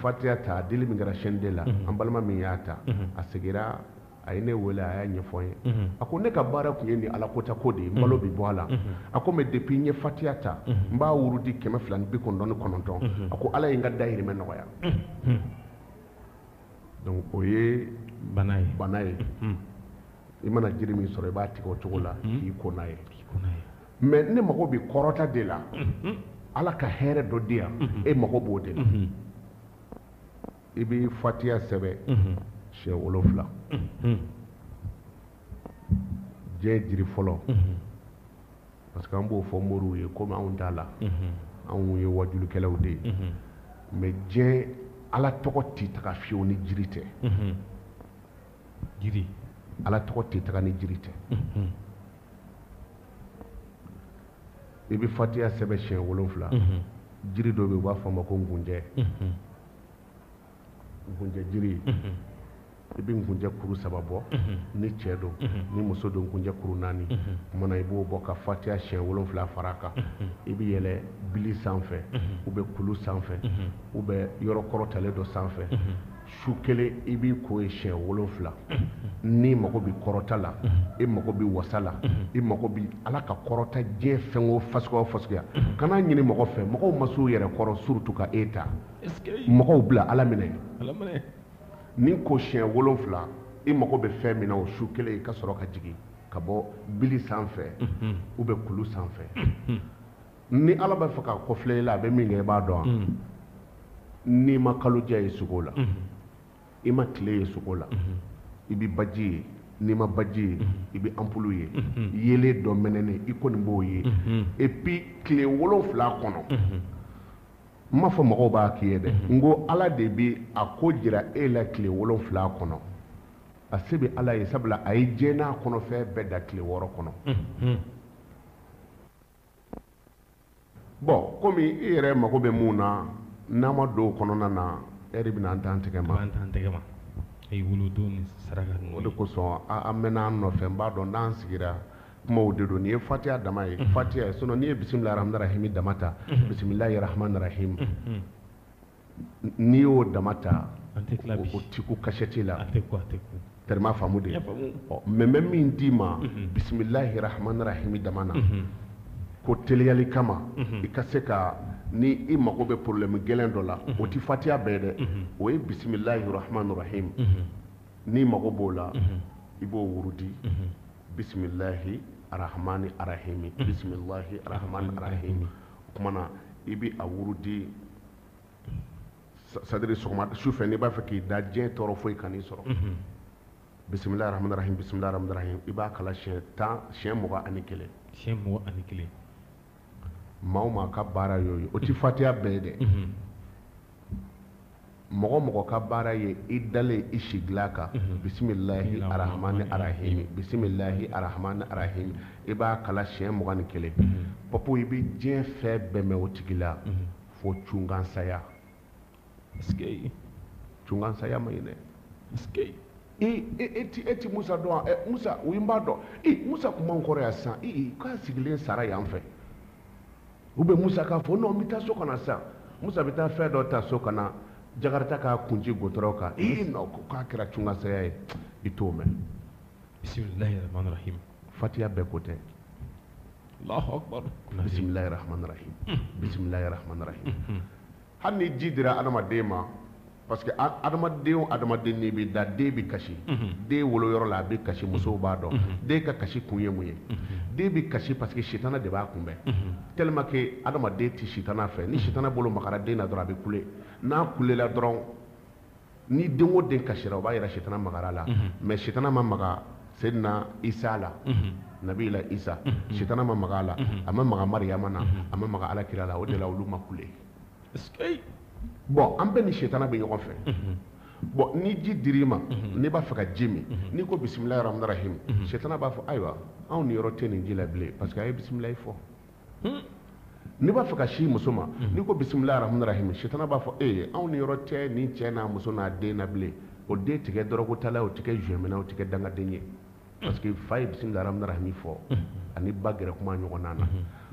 fatiya ta deli min kɛra chaîne 2 la an balima min y'a ta a segira a ye ne wele a y'a ɲɛfɔ n ye a ko ne ka baara tun ye nin alakota ko de ye balo bɛ bɔ a la a ko mais depuis n ye fatiya ta n b'a wurudi 299 a ko ala ye n ka dayirimɛ nɔgɔya donc o ye bana ye i mana jiri min sɔrɔ i b'a tigɛ o cogo la k'i ko n'a ye mais ne mago bɛ kɔrɔta de la ala ka hɛrɛ dɔ di yan e mago b'o de la i bɛ fatiya sɛbɛn siɲɛ 7 diɲɛ jiri fɔlɔ parce que an b'o fɔ moriw ye komi anw t'a la anw ye wajulukɛlaw de ye mais diɲɛ ala tɔgɔ tɛ taga fiyewu ni jiri tɛ ala tɔgɔ tɛ taga ni jiri tɛ i bɛ fatiya sɛbɛn siɲɛ 7 jiri dɔ bɛ yen u b'a fɔ a ma ko ngunjɛ jiri i bɛ nkunjɛ kuru 3 bɔ ni cɛ don ni muso don nkunjɛ kuru 4 kumana i b'o bɔ ka fatiha siɲɛ 7 fara kan i bɛ yɛlɛ bili sanfɛ ou bien kulu sanfɛ ou bien yɔrɔ kɔrɔtalen dɔ sanfɛ su kelen i b'i ko ye siɲɛ 7 ni mago bɛ kɔrɔta la i mago bɛ wasa la i mago bɛ ala ka kɔrɔta diɲɛ fɛn o fasuguya o fasuguya kana ɲini mɔgɔ fɛ mɔgɔw ma s'u yɛrɛ kɔrɔ surtout ka e ta mɔgɔw bila ala minɛ ni ko siɲɛ 7 i mago bɛ fɛn min na o su kelen i ka sɔrɔ ka jigin ka bɔ bili sanfɛ ou bien kulu sanfɛ ni ala b'a fɛ ka kɔfilɛ i la a bɛ min kɛ i b'a dɔn n'i ma kaloja ye sugo la i ma tile ye sugo la i bɛ baji ye n'i ma baji ye i bɛ ampulu ye yelen dɔ mɛnɛnen i kɔni b'o ye et puis tile 7 kɔnɔ n m'a fɔ mɔgɔw b'a k'i ye dɛ n ko ala de bɛ a ko jira e la tile 7 kɔnɔ a se bɛ ala ye sabula a ye diɲɛ n'a kɔnɔfɛn bɛɛ da tile 6 kɔnɔ bon komi i yɛrɛ mago bɛ mun na n'a ma don o kɔnɔna na e de bɛna an t'an tɛgɛ ma ayi wolodo ni saraka o de kosɔn an mɛna an nɔfɛ n b'a dɔn n'an sigira kumaw de don nin ye fatiha dama ye fatiha sinon n'i ye bisimilahi rahmani rahim dama ta bisimilahi rahmani rahim n'i y'o dama ta o ti ku kasɛti la tɛrɛma faamu de mais n bɛ min d'i ma bisimilahi rahmani rahim dama na ko teliyali kama i ka se ka ni i mago bɛ problème gɛlɛn dɔ la o ti fatiha bɛɛ dɛ o ye bisimilahi rahmani rahim n'i mago b'o la i b'o wurudi bisimilahi rahmani rahim bisimilahi rahmani rahim o kumana i bɛ a wurudi c'est à dire sɔgɔma sufɛ n'i b'a fɛ k'i da diɲɛ tɔɔrɔ foyi kan'i sɔrɔ bisimilahi rahmani rahim bisimilahi rahmani rahim i b'a kala siɲɛ 21 maa o maa ka baara y'o ye o ti fatiha bɛɛ ye dɛ mɔgɔ mɔgɔ ka baara ye i dalen i sigila kan bisimilahi arahmani arahimi bisimilahi arahmani arahimi i b'a kala siɲɛ 21 papo i bɛ diɲɛ fɛn bɛɛ mɛn o tigi la fo cungansaya cungansaya ma ɲi dɛ e ti musa dɔn musa o ye n b'a dɔn musa kuma n kɔrɔ yan sisan k'a sigilen sara yan fɛ ou bien musa k'a fɔ non n bɛ taa so kana sisan musa bɛ taa fɛn dɔ ta so kana jakarita k'a kunci gotɔrɔ kan non k'a kɛra cungansaya ye i t'o mɛn bisimilahi rahmani rahim fatiha bɛɛ ko tɛ allahu akbar bisimilahi rahmani rahim bisimilahi rahmani rahim hali ni ji dira adamaden ma parce que adamaden o adamaden n'i bɛ da den bɛ kasi den woloyɔrɔ la a bɛ kasi musow b'a dɔn den ka kasi kun ye mun ye den bɛ kasi parce que sitana de b'a kunbɛn tellement que adamaden tɛ sitana fɛ ni sitana bolo magara den na dɔrɔn a bɛ kule n'a kulela dɔrɔn ni den o den kasira o b'a yira sitana magara la mais sitana ma maga Seydina Isa la nabila Isa sitana ma maga la a ma maga Mariyama na a ma maga alakira la o de la olu ma kule bon an bɛɛ ni sitana bɛ ɲɔgɔn fɛ bon ni ji dir'i ma n'i b'a fɛ ka ji min n'i ko bisimilahi rahmani rahim sitana b'a fɔ ayiwa anw ni yɔrɔ tɛ nin ji la bilen parce que a ye bisimilahi fɔ n'i b'a fɛ ka si muso ma n'i ko bisimilahi rahmani rahim sitana b'a fɔ anw ni yɔrɔ tɛ nin cɛ n'a muso n'a den na bilen o den tɛ kɛ dɔrɔgutala o tɛ kɛ zuɲɛminɛ o tɛ kɛ dangaden ye parce que fa ye bisimilahi rahmani rahim fɔ ani ba gɛrɛ kuma ɲɔgɔn na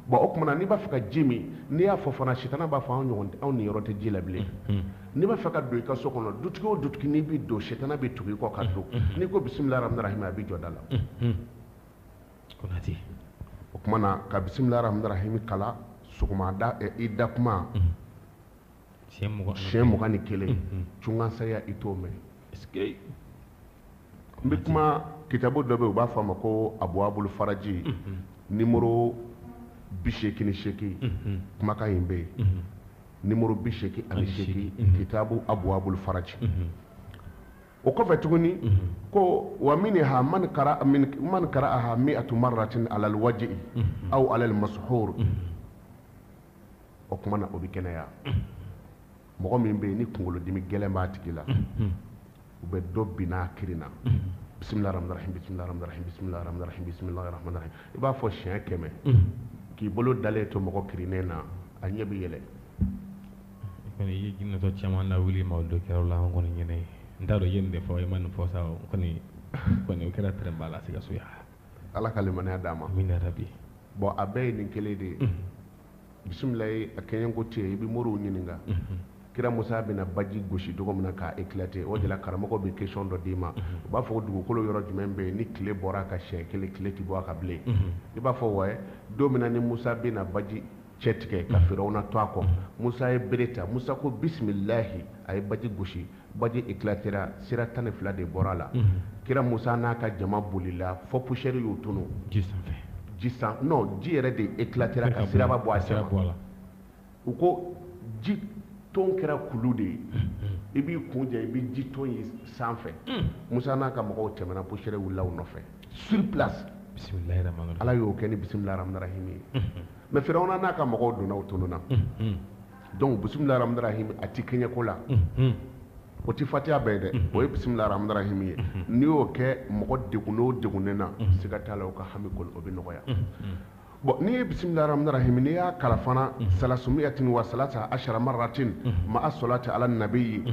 bon o kumana n'i b'a fɛ ka ji min n'i y'a fɔ fana sitana b'a fɔ anw ni yɔrɔ tɛ ji la bilen n'i b'a fɛ ka don i ka so kɔnɔ dutigi o dutigi n'i bɛ don sitana bɛ tugu i kɔ ka don n'i ko bisimilahi rahmani rahim a bɛ jɔ da la o kumana ka bisimilahi rahmani rahim kala sɔgɔmada i da kuma siɲɛ 21 cungansaya i t'o mɛn n bɛ kuma kitabu dɔ bɛ yen u b'a fɔ a ma ko abuwabul faraji numéro 88 kumakan in bɛ yen numéro 88 kitabu abuwabul faraji o kɔfɛ tuguni ko wa minha man qara'aha 100 marratin ala alwajhi aw ala almashhur o kumana o bɛ kɛnɛya mɔgɔ min bɛ yen ni kunkolodimi gɛlɛn b'a tigi la u bɛ dɔ binna kirin na bisimilahi rahmani rahim bisimilahi rahmani rahim bisimilahi rahmani rahim bisimilahi rahmani rahim i b'a fɔ siɲɛ 100 k'i bolo dalen to mɔgɔ kirinnen na a ɲɛ bɛ yɛlɛ kɔni i ye jinɛtɔ caman lawuli ma o dɔ kɛra o la an kɔni ɲɛnɛ ye nda do yende fo e man fo sa koni o kera tere bala siga suya ala ka limaniya d'a ma min rabbi bon a bɛɛ ye nin kelen de ye bisimilayi a kɛɲɛ ko tiɲɛ i bɛ moriw ɲininka kira musa bɛna baji gosi cogo min na k'a éclater o de la karamɔgɔ bɛ question dɔ d'i ma u b'a fɔ ko dugukolo yɔrɔ jumɛn bɛ yen ni tile bɔra a ka siɲɛ kelen tile tɛ bɔ a ka bilen i b'a fɔ wa don min na ni musa bɛna baji cɛ tigɛ ka firawuna to a kɔ musa ye bere ta musa ko bisimilahi a ye baji gosi baji éclatera sira 12 de bɔra a la kira musa n'a ka jama bolila fɔ poussière y'u tunu ji sanfɛ ji san non ji yɛrɛ de éclatera ka siraba bɔ a cɛma u ko ji ton kɛra kulu de ye i b'i kun jɛ i bɛ ji ton ye sanfɛ musa n'a ka mɔgɔw tɛmɛna poussière wulila u nɔfɛ sur place ala y'o kɛ ni bisimilahi rahmani rahim ye mais firawuna n'a ka mɔgɔw donna o tununa donc bisimilahi rahmani rahim a ti kɛɲɛ ko la o ti fatiha bɛɛ dɛ o ye bisimilahi rahmani rahim ye n'i y'o kɛ mɔgɔ degun o degunnen na siga t'a la o ka hami kɔni o bɛ nɔgɔya bon n'i ye bisimilahi rahmani rahim n'i y'a kala fana salasumiyatin wa salasa ashara marratin ma'a salati ala nabiyyi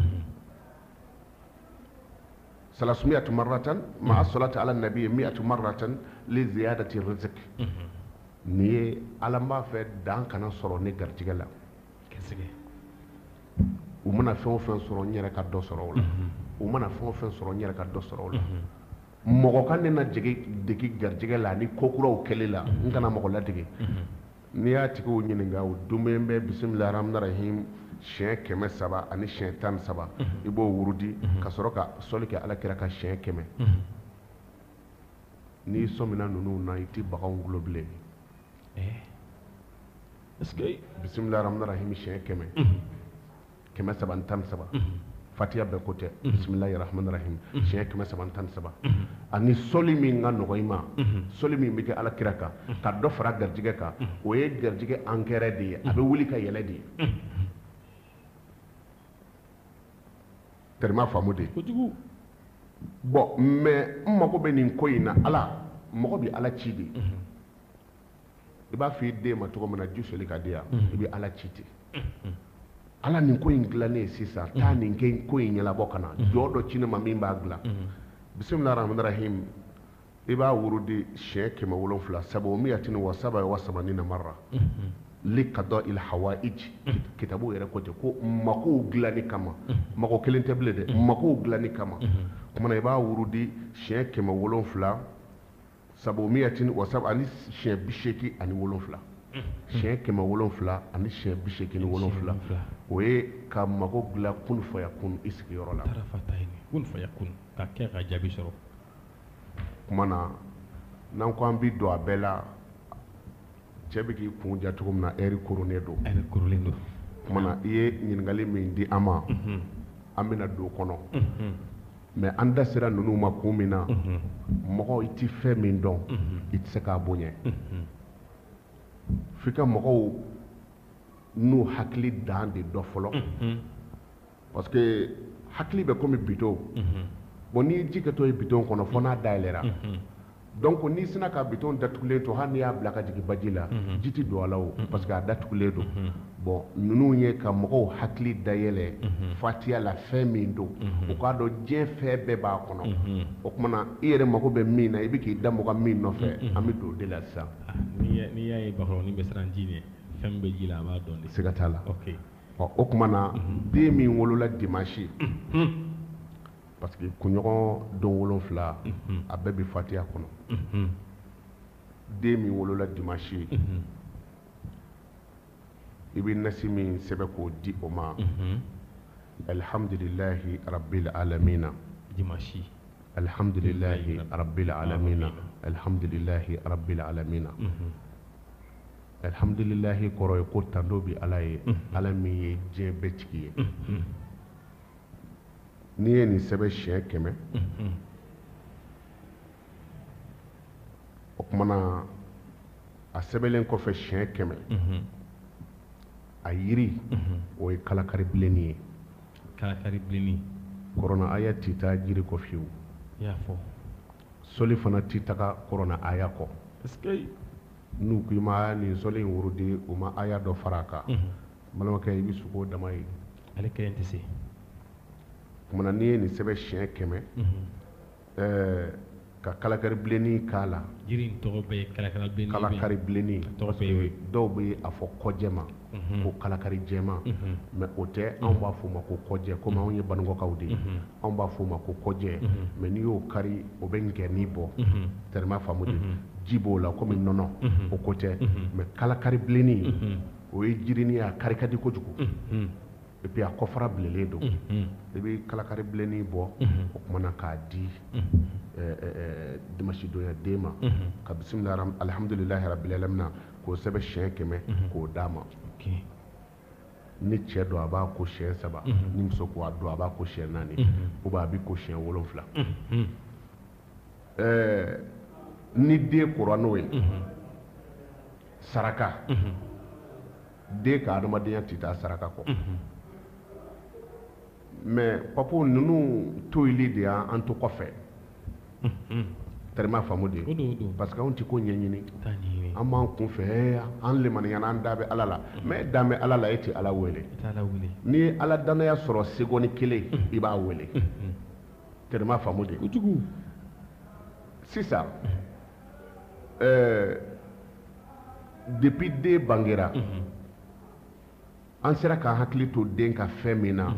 salasumiyatu marratan ma'a salati ala nabiyyi mi'atu marratan li ziyadati rizq n'i ye ala n b'a fɛ dan kana sɔrɔ ne garijɛgɛ la u mana fɛn o fɛn sɔrɔ n yɛrɛ ka dɔ sɔrɔ o la u mana fɛn o fɛn sɔrɔ n yɛrɛ ka dɔ sɔrɔ o la mɔgɔ ka ne na degi garijɛgɛ la ni kokuraw kɛli la n kana mɔgɔ ladege n'i y'a tigiw ɲininka o dunbɛn bɛ bisimilahi rahmani rahim siɲɛ 300 ani siɲɛ 13 i b'o wurudi ka sɔrɔ ka sɔli kɛ alakira ka siɲɛ 100 n'i sɔmina ninnu na i tɛ baganw gulo bilen bisimilahi rahmani rahim siɲɛ 100 300 ani 13 fatiha bɛɛ ko tɛ bisimilahi rahmani rahim siɲɛ 300 ani 13 ani sɔli min ka nɔgɔ i ma sɔli min bɛ kɛ alakira kan ka dɔ fara garijɛgɛ kan o ye garijɛgɛ angɛrɛ de ye a bɛ wuli ka yɛlɛ de ye tɛrima faamu de bon mais n mago bɛ nin ko in na ala mɔgɔ bɛ ala ci de i b'a fɔ i den ma cogo min na ji soli ka di yan i bɛ ala ci ten ala nin ko in dilannen sisan taa nin kɛ ko in ɲɛnabɔ ka na jɔ dɔ ci ne ma min b'a dilan bisimilahi rahmani rahim i b'a wurudi siɲɛ 700 sabumiyatin wa saba wa samanina marra li qada il hawaij kitabu yɛrɛ ko ten ko makow dilanni kama mako kelen tɛ bilen dɛ makow dilanni kama o kumana i b'a wurudi siɲɛ 700 sabumiyatin wa saba ani siɲɛ 87 ani 7 siɲɛ 700 ani siɲɛ 87 o ye ka mago dilan kun faya kun i sigiyɔrɔ la kun faya kun ka kɛ ka jaabi sɔrɔ kuma na n'an ko an bi don a bɛɛ la cɛ bɛ k'i kun ja cogo min na ɛri koronnen don kuma na i ye ɲininkali min di an ma an bɛna don o kɔnɔ mais an da sera ninnu ma kun min na mɔgɔ i ti fɛn min dɔn i tɛ se k'a bonya f'i ka mɔgɔw n'u hakili dan de dɔ fɔlɔ parce que hakili bɛ komi bidon bon n'i ye ji kɛtɔ ye bidon kɔnɔ fɔ n'a dayɛlɛra donc n'i sina ka bidon datugulen to hali n'i y'a bila ka jigin baji la ji tɛ don a la o parce que a datugulen don bon ninnu ye ka mɔgɔw hakili dayɛlɛ fatiya la fɛn min don u k'a dɔn diɲɛ fɛn bɛɛ b'a kɔnɔ o kumana i yɛrɛ mago bɛ min na i bɛ k'i da mɔgɔ min nɔfɛ an bɛ don o de la sisan n'i y'a ye bakɔrɔnin bɛ siran ji ɲɛ fɛn bɛ ji la a b'a dɔn de siga t'a la o kumana den min wolola dimanche parce que kunɲɔgɔn don 7 a bɛɛ bɛ fatiya kɔnɔ den min wolola dimanche i bɛ nasi min sɛbɛn k'o di o ma alhamdulilahi rabbil alamina dimanche alhamdulilahi rabbil alamina alhamdulilahi rabbil alamina alhamdulilahi kɔrɔ ye ko tando bɛ ala ye ala min ye diɲɛ bɛɛ tigi ye n'i ye nin sɛbɛn siɲɛ 100 o kumana a sɛbɛnlen kɔfɛ siɲɛ 100 a yiri o ye kalakari bilenni ye kalakari bilenni kɔrɔna aya t'i taa jiri kɔ fiyewu i y'a fɔ sɔli fana t'i taga kɔrɔna aya kɔ n'u ko i ma nin sɔli in wurudi u ma aya dɔ fara a kan balimakɛ i bɛ sugo dama ye ale kelen tɛ se kumana ni ye nin sɛbɛn siɲɛ 100 ka kalakari bilenni k'a la jiri in tɔgɔ bɛ ye kalakari bilenni kalakari bilenni tɔgɔ bɛ ye dɔw bɛ a fɔ kɔjɛ ma ko kalakari jɛma mais o tɛ anw b'a fɔ o ma ko kɔjɛ komi anw ye banikɔkaw de ye anw b'a fɔ o ma ko kɔjɛ mais n'i y'o kari o bɛ nkɛni bɔ tɛrɛma faamu de ji b'o la komi nɔnɔ o ko tɛ mais kalakari bilenni o ye jirini a kari ka di kojugu et puis a kɔfara bilelen don i bɛ kalakari bilenni bɔ o kumana k'a di dimanche donya den ma ka bisimila alhamdulilahi rabbil alamin k'o sɛbɛn siɲɛ 100 k'o d'a ma ni cɛ don a b'a ko siɲɛ 3 ni muso ko a don a b'a ko siɲɛ 4 ou bien a bɛ ko siɲɛ 7 ni den kora n'o ye saraka den ka adamadenya tɛ taa saraka kɔ mais papo ninnu toyili de y'an to kɔfɛ tɛrɛma faamu de parce que anw tɛ ko ɲɛɲini an b'an kun fɛ an lemaniya an da bɛ ala la mais dan bɛ ala la e tɛ ala wele n'i ye ala danaya sɔrɔ seconde 1 i b'a wele tɛrɛma faamu de sisan depuis den bangera an sera k'an hakili to den ka fɛn min na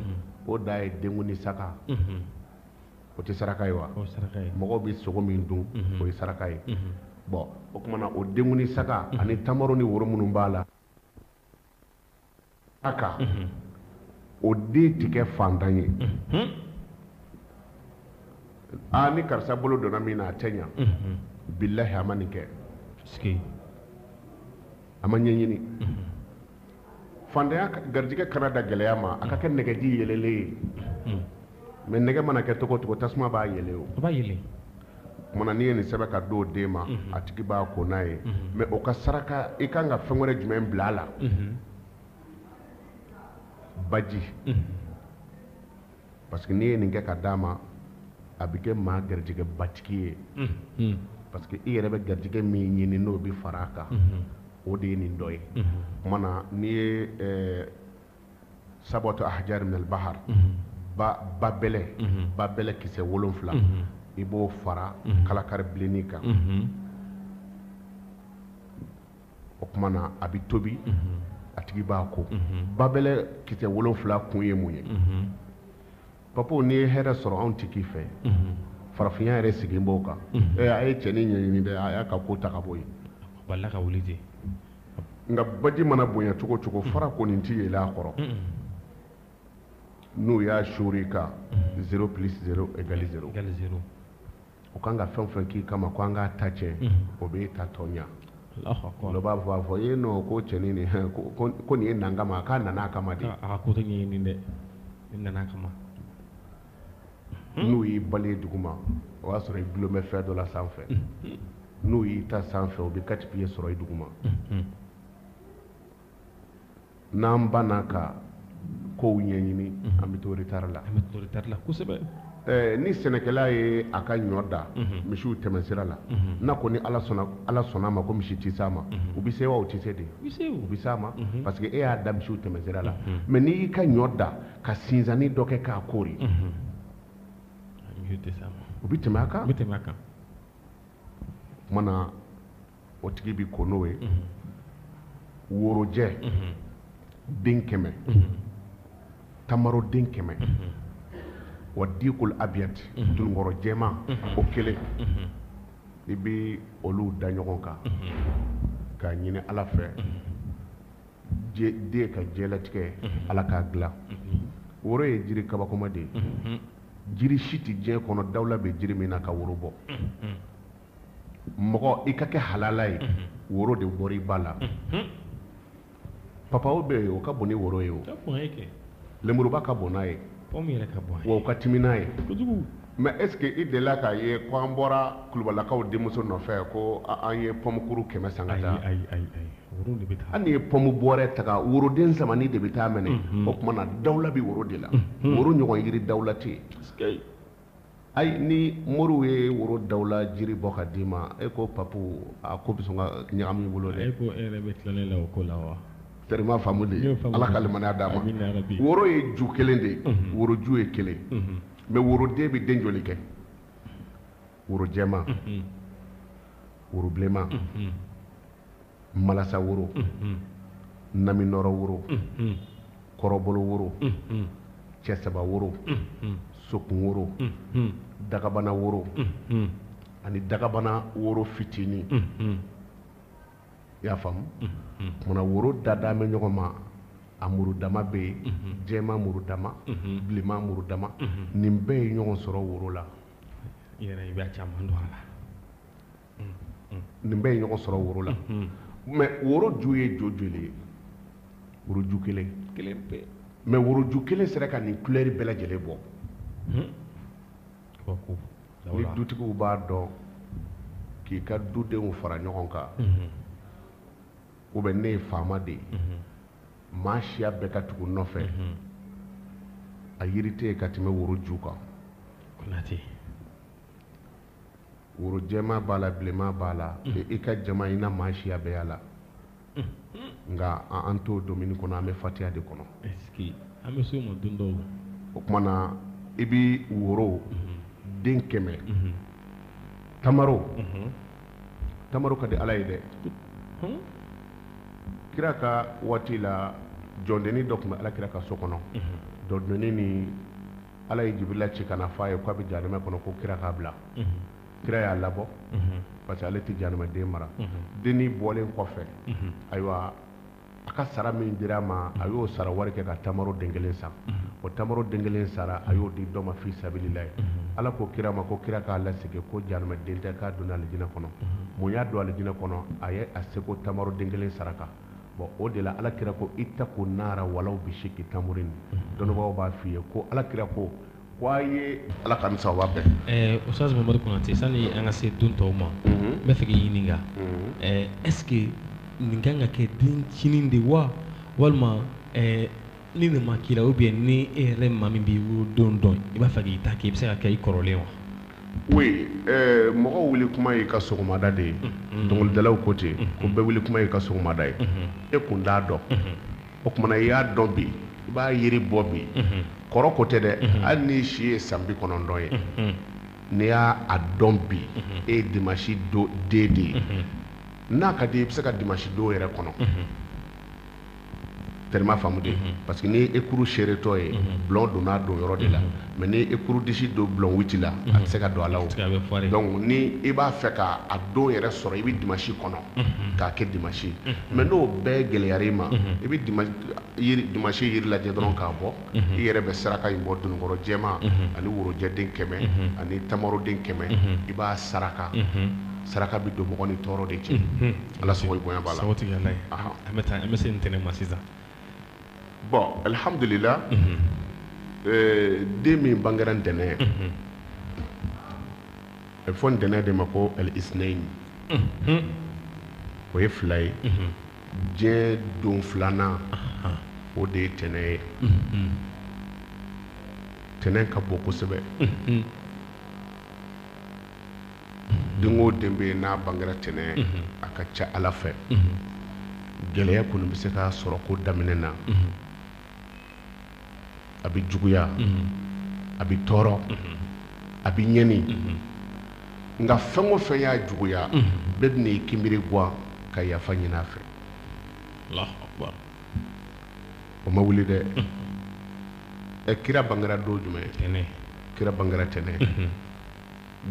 o da ye denkundi saka o tɛ saraka ye wa mɔgɔw bɛ sogo min dun o ye saraka ye bon o kumana o denkundi saka ani tamaro ni woro minnu b'a la saka o den tɛ kɛ fantan ye ni karisa bolo donna min na a tɛ ɲa bilahi a ma nin kɛ a ma ɲɛɲini fantanya garijɛgɛ kana da gɛlɛya ma a ka kɛ nɛgɛji yɛlɛlen ye mais nɛgɛ mana kɛ togo togo tasuma b'a yɛlɛ o kumana n'i ye nin sɛbɛn ka d'o den ma a tigi b'a ko n'a ye mais o ka saraka i kan ka fɛn wɛrɛ jumɛn bila a la baji parce que n'i ye nin kɛ ka d'a ma a bɛ kɛ maa garijɛgɛ batigi ye parce que i yɛrɛ bɛ garijɛgɛ min ɲini n'o bɛ fara a kan o de ye nin dɔ ye kumana n'i ye sabatu ahjar min al-bahar ba bɛlɛ kisɛ 7 i b'o fara kalakari bilenni kan o kumana a bɛ tobi a tigi b'a ko ba bɛlɛ kisɛ 7 kun ye mun ye papo n'i ye hɛrɛ sɔrɔ anw tigi fɛ farafinya yɛrɛ sigin b'o kan a ye cɛnin ɲɛɲini dɛ a y'a ka ko ta ka bɔ yen wala ka wuli ten nka baji mana bonya cogo cogo fara kɔni tɛ yɛlɛ a kɔrɔ n'u y'a suri kan 0 + 0 = 0 o kan ka fɛn fɛn k'i kama ko an k'a ta cɛ o b'e ta tɔ ɲa dɔ b'a fɔ a fɔ nɔ ko cɛnin nin ko nin ye nan kama k'a nana a kama de a ka ko tɛ ɲɛɲini dɛ ne nana a kama n'u y'i bali duguma o y'a sɔrɔ i gulon bɛ fɛn dɔ la sanfɛ n'u y'i ta sanfɛ o bɛ 4 pieds sɔrɔ i duguma n'an banna ka kow ɲɛɲini an bɛ to retard la kosɛbɛ ni sɛnɛkɛla ye a ka ɲɔ da misiw tɛmɛsira la n'a ko ni ala sɔnna a ma ko misi tɛ s'a ma u bɛ se wa u tɛ se de u bɛ s'a ma parce que e y'a da misiw tɛmɛsira la mais n'i y'i ka ɲɔ da ka sinzanni dɔ kɛ k'a kori u bɛ tɛmɛ a kan kumana o tigi bɛ ko n'o ye worojɛ den 100 tamaro den 100 wa dikul abiyat dulungɔrɔ jɛma o 1 i bɛ olu da ɲɔgɔn kan k'a ɲini ala fɛ den ka jɛlatigɛ ala k'a dilan woro ye jiri kabakoma de ye jiri si tɛ diɲɛ kɔnɔ dawula bɛ jiri min na ka woro bɔ mɔgɔ i ka kɛ halala ye woro de bɔra i ba la papaw bɛ yen o ka bon ni woro ye o lemuruba ka bon n'a ye wa o ka timi n'a ye mais est ce que i delila k'a ye ko an bɔra kulubalakaw denmuso nɔfɛ ko an ye pɔmukuru 100 san ka taa hali ni ye pɔmu bɔrɛ ta woroden samani de bɛ taa minɛ o kumana dawula bɛ woro de la woro ɲɔgɔn yiri dawula tɛ yen ayi ni moriw ye woro dawula jiri bɔ ka d'i ma e ko papu a ko bɛ sɔn ka ɲagami i bolo dɛ e ko e yɛrɛ bɛ tilalen la o ko la wa tellement faamu de Y'o faamu. ala ka limaniya d'a ma Amin ya Rabbi. woro ye ju kelen de woro ju ye kelen mais woroden bɛ den joli kɛ woro jɛma woro bilenma malasa woro naminɔrɔ woro kɔrɔbolo woro cɛsaba woro sokun woro dagabana woro ani dagabana woro fitinin i y'a faamu kumana woro dadaa bɛ ɲɔgɔn ma a muru dama bɛ yen jɛma muru dama bilenma muru dama nin bɛɛ ye ɲɔgɔn sɔrɔ woro la I b'a caman dɔn a la. nin bɛɛ ye ɲɔgɔn sɔrɔ woro la mais woro ju ye jo joli ye woro ju kelen Kelen pe. mais woro ju kelen sera ka nin couleur bɛɛ lajɛlen bɔ Ko ni dutigiw b'a dɔn k'i ka dudenw fara ɲɔgɔn kan ou bien ne ye faama de ye maa siya bɛɛ ka tugu nɔfɛ a yiri tɛ yen ka tɛmɛ woro ju kan Konate. woro jɛma b'a la bilenma b'a la i ka jama i na maa siya bɛɛ y'a la nka an t'o domini kɔnɔ an bɛ fatiya de kɔnɔ Est-ce que an bɛ s'o ma don dɔw. o tuma na i bɛ woro den 100 tamaro tamaro ka di ala ye dɛ kira ka waati la jɔndennin dɔ tun bɛ ala kira ka so kɔnɔ jɔndennin ni ala ye jibirila ci ka na f'a ye k'a bɛ jahanama kɔnɔ ko kira k'a bila kira y'a labɔ parce que ale tɛ jahanamaden mara dennin bɔlen kɔfɛ ayiwa a ka sara min dira a ma a y'o sara wari kɛ ka tamaro den kelen san o tamaro den kelen sara a y'o di dɔ ma fi sabilillahi ala ko kira ma ko kira k'a lasegin ko jahanamaden tɛ k'a donna alijinɛ kɔnɔ mun y'a don alijinɛ kɔnɔ a ye a seko tamaro den kelen saraka bon o de la ala kira ko ittaku nara walaw bishiki tamurin dɔnnibagaw b'a f'i ye ko ala kira ko a ye ala ka misaba bɛɛ Ustaz Mamadu Konate sani an ka se don tɔw ma n bɛ fɛ k'i ɲininka est-ce que nin kan ka kɛ den cinin de wa walima ni nin ma k'i la ou bien ni e yɛrɛ maa min b'i wolo don dɔn i b'a fɛ k'i ta kɛ i bɛ se ka kɛ i kɔrɔlen wa oui mɔgɔw wuli kuma y'i ka sɔgɔmada de ye dɔnkilidalaw ko ten ko bɛɛ wuli kuma y'i ka sɔgɔmada ye e kun t'a dɔn o kumana i y'a dɔn bi i b'a yiri bɔ bi kɔrɔ ko tɛ dɛ hali n'i si ye san 90 ye n'i y'a dɔn bi e ye dimanche den de ye n'a ka di i bɛ se ka dimanche don yɛrɛ kɔnɔ tellement faamu de parce que ni ekuru seretɔ ye bulon donna don yɔrɔ de la mais ni ekuru disi don bulon 8 la a tɛ se ka don a la o donc ni i b'a fɛ ka a don yɛrɛ sɔrɔ i bɛ dimanche kɔnɔ k'a kɛ dimanche mais n'o bɛɛ gɛlɛyara i ma i bɛ dimanche yiri lajɛ dɔrɔn k'a bɔ i yɛrɛ bɛ saraka in bɔ dununkɔrɔ jɛma ani worojɛden 100 ani tamaroden 100 i b'a saraka saraka bɛ don mɔgɔ ni tɔɔrɔ de cɛ ala sɔgɔ i bonya b'a la sago tigɛ ala ye an bɛ se ntɛnɛn ma sisan bon alhamdulillah den min bangera ntɛnɛn a bɛ fɔ ntɛnɛn de ma ko al isnain o ye 2 ye diɲɛ don 2nan o de ye tɛnɛn ye tɛnɛn ka bon kosɛbɛ den o den bɛ yen n'a bangera tɛnɛn a ka ca ala fɛ gɛlɛya kɔni bɛ se k'a sɔrɔ ko daminɛ na a bɛ juguya a bɛ tɔɔrɔ a bɛ ɲɛni nka fɛn o fɛn y'a juguya bɛɛ bɛ n'i kinbiri guwan ka yafa ɲini a fɛ o ma wuli dɛ kira bangera don jumɛn kira bangera tɛnɛn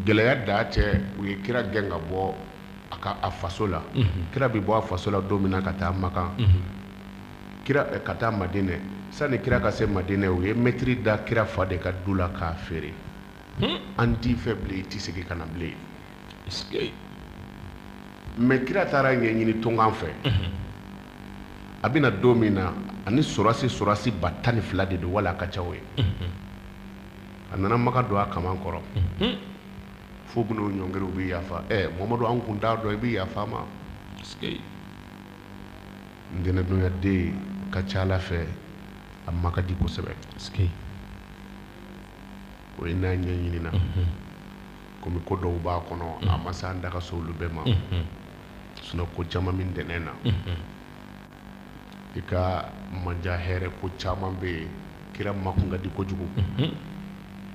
gɛlɛya da cɛ u ye kira gɛn ka bɔ a faso la kira bɛ bɔ a faso la don min na ka taa Makan kira ka taa Madinɛ sani kira ka se Madinɛ u ye mɛtiri da kira fa de ka du la k'a feere an t'i fɛ bilen i tɛ segin ka na bilen mais kira taara ɲɛɲini tungan fɛ a bɛna don min na ani sorasi ba 12 de don wala a ka ca o ye a nana Makan don a kaman kɔrɔ fo bɛn'o ɲɔngiri u bɛ yafa Mamadu an kun t'a dɔn i bɛ yafa ma ntɛnɛndonya den ka ca ala fɛ a ma ka di kosɛbɛ o ye n'a ɲɛɲini na komi ko dɔw b'a kɔnɔ a ma se an da ka so olu bɛɛ ma sinon ko caman min ntɛnɛn na i ka manja hɛrɛ ko caman bɛ yen kira makun ka di kojugu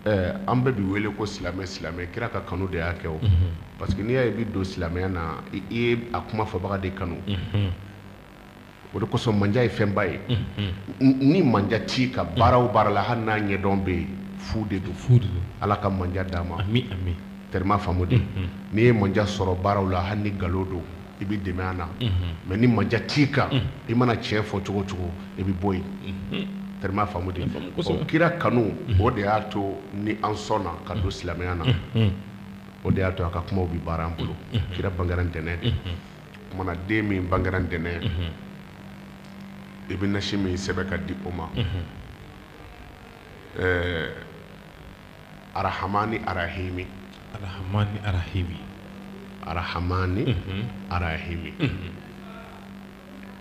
an bɛɛ bi wele ko silamɛ kira ka kanu de y'a kɛ o parce que n'i y'a ye i bi don silamɛya na i ye a kuma fɔbaga de kanu o de kosɔn manja ye fɛnba ye ni manja t'i ka baara o baara la hali n'a ɲɛdɔn bɛ yen fu de don ala ka manja d'a ma tɛrima faamu de n'i ye manja sɔrɔ baaraw la hali ni nkalon don i bɛ dɛmɛ a na mais ni manja t'i kan i mana tiɲɛ fɔ cogo cogo i bɛ bɔ yen tɛrima faamu de kira kanu o de y'a to ni an sɔnna ka don silamɛya na o de y'a to a ka kumaw bɛ baara an bolo kira bangera ntɛnɛn de kumana den min bangera ntɛnɛn i bɛ nasi min sɛbɛn ka di o ma arahamani arahimi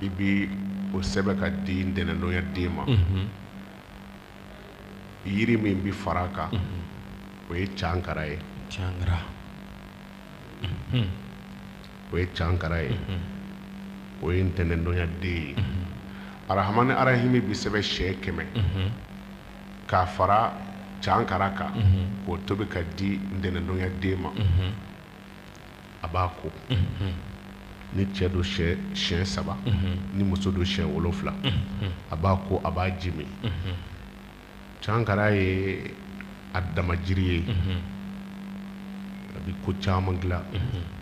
i bi o sɛbɛn ka di ntɛnɛndonya den ma yiri min bi fara a kan o ye cankara ye o ye ntɛnɛndonya den ye arahamani arahimi bi sɛbɛn sɛ 100 k'a fara cankara kan k'o tobi ka di ntɛnɛndonya den ma a b'a ko ni cɛ don siɲɛ 3 ni muso don siɲɛ 7 a b'a ko a b'a jimi cankara ye a dama jiri ye a bi ko caman dilan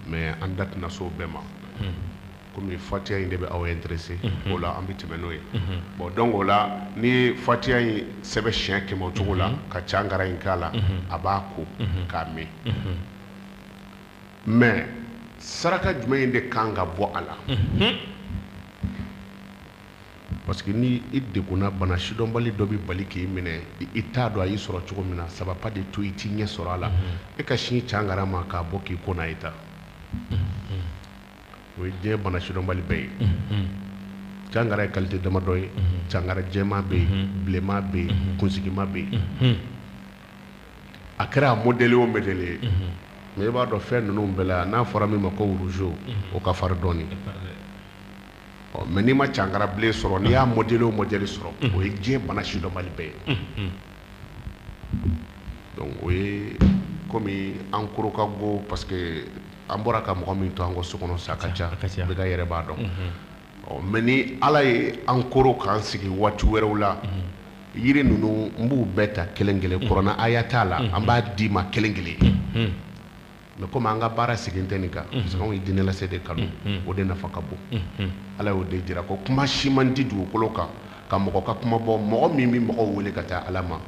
mais an da tɛna s'o bɛɛ ma komi fatiya in de bɛ aw intéressé o la an bɛ tɛmɛ n'o ye bon donc o la ni fatiya in sɛbɛn siɲɛ 100 o cogo la ka cankara in k'a la a b'a ko k'a min mais saraka jumɛn in de kan ka bɔ a la parce que ni i degunna bana sidɔnbali dɔ bɛ bali k'i minɛ i t'a dɔn a y'i sɔrɔ cogo min na ça va pas de tout i t'i ɲɛ sɔrɔ a la e ka sin cankara ma k'a bɔ k'i ko n'a ye ta o ye diɲɛ bana sidɔnbali bɛɛ ye cankara ye qualité damadɔ ye cankara jɛman bɛ yen bilenman bɛ yen kunsigima bɛ yen a kɛra a modèle o modèle ye mais i b'a dɔn fɛn ninnu bɛɛ la n'a fɔra min ma ko rougeau o ka farin dɔɔnin mais n'i ma cankara bilen sɔrɔ n'i y'a modèle o modèle sɔrɔ o ye diɲɛ bana sidɔnbali bɛɛ ye donc o ye komi an koro ka go parce que an bɔra ka mɔgɔ min to an ka so kɔnɔ sa ka ca bɛɛ ka yɛrɛ b'a dɔn mais ni ala ye an koro k'an sigi waati wɛrɛw la yiri ninnu n b'u bɛɛ ta kelen kelen kuranna aya t'a la an b'a d'i ma kelen kelen mais comme an ka baara segin tɛ nin kan parce que anw ye diinɛ lase de kanu o de nafa ka bon ala y'o de jira ko kuma si man di dugukolo kan ka mɔgɔ ka kuma bɔ mɔgɔ min bɛ mɔgɔw wele ka taa ala ma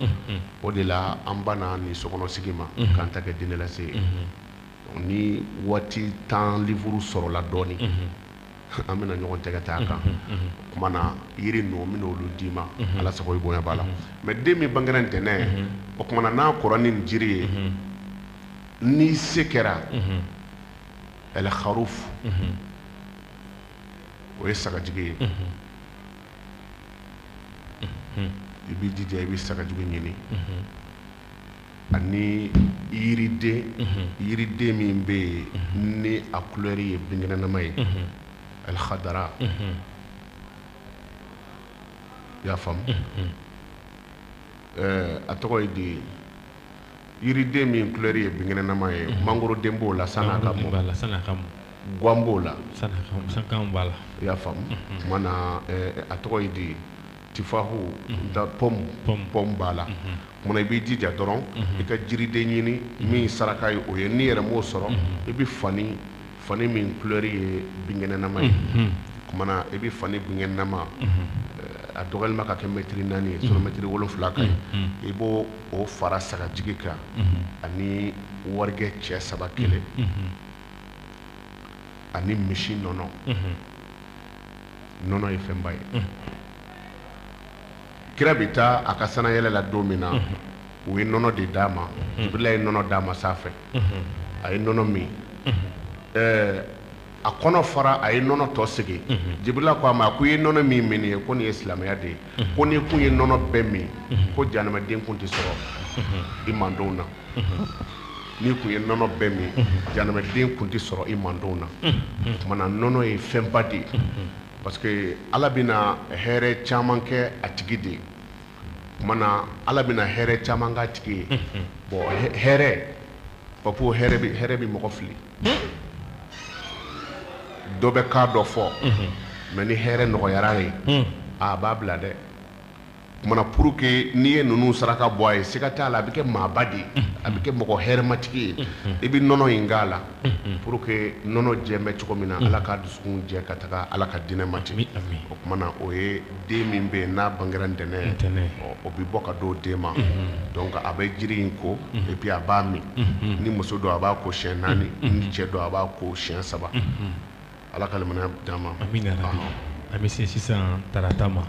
o de la an banna nin sokɔnɔ sigi ma k'an ta kɛ diinɛ lase ye ni waati tan livre sɔrɔla dɔɔnin an bɛna ɲɔgɔn tɛgɛ taa kan o kuma na yiri ninnu n bɛna olu d'i ma ala sago i bonya b'a la mais den min bangera ntɛnɛn o kuma na n'a kɔrɔ ni nin jiri ye ni se kɛra el kharuf o ye sagajigi ye i b'i jija i bɛ sagajigi ɲini ani yiriden min bɛ yen ni a couleur ye binkɛnɛnama ye el khadara i y'a faamu a tɔgɔ ye di yiriden min couleur ye binkɛnɛnama ye mangoroden b'o la san'a ka mɔ guwan b'o la i y'a faamu tuma na a tɔgɔ ye di tifahu pomme b'a la kumana i b'i jija dɔrɔn i ka jiriden ɲini min saraka ye o ye n'i yɛrɛ m'o sɔrɔ i bɛ fani min couleur ye binkɛnɛnama ye kumana i bɛ fani binkɛnɛnama a dɔgɔyalima ka kɛ mètre 4 ye sinon mètre 7 ka ɲi i b'o o fara sagajigi kan ani warikɛ cɛ 3 kelen ani misi nɔnɔ nɔnɔ ye fɛnba ye kira bɛ taa a ka sanayɛlɛ la don min na u ye nɔnɔ de d'a ma jibirila ye nɔnɔ d'a ma sanfɛ a ye nɔnɔ min a kɔnɔ fara a ye nɔnɔ tɔ sigi jibirila ko a ma ko i ye nɔnɔ min min ye ko nin ye silamɛya de ye ko n'i kun ye nɔnɔ bɛɛ min ko jahanamaden kun tɛ sɔrɔ i mandenw na n'i kun ye nɔnɔ bɛɛ min jahanamaden kun tɛ sɔrɔ i mandenw na tuma na nɔnɔ ye fɛnba de ye parce que ala bina hɛrɛ caman kɛ a tigi de mana ala bina hɛrɛ caman k'a tigi ye bon hɛrɛ papu hɛrɛ bi mɔgɔ fili dɔ bɛ ka dɔ fɔ mais ni hɛrɛ nɔgɔyara ye a b'a bila dɛ mana pour que n'i ye ninnu saraka bɔ a ye siga t'a la a bɛ kɛ maaba de ye a bɛ kɛ mɔgɔ hɛrɛmatigi ye i bɛ nɔnɔ in k'a la pour que nɔnɔ jɛ bɛ cogo min na ala ka dusukun jɛ ka taga ala ka dinɛ mati o kumana o ye den min bɛ yen n'a bangera ntɛnɛn o bɛ bɔ ka d'o den ma donc a bɛ jiri in ko et puis a b'a min ni muso don a b'a ko siɲɛ 4 ni cɛ don a b'a ko siɲɛ 3 ala ka limaniya d'an ma amina rabi an bɛ se sisan tarata ma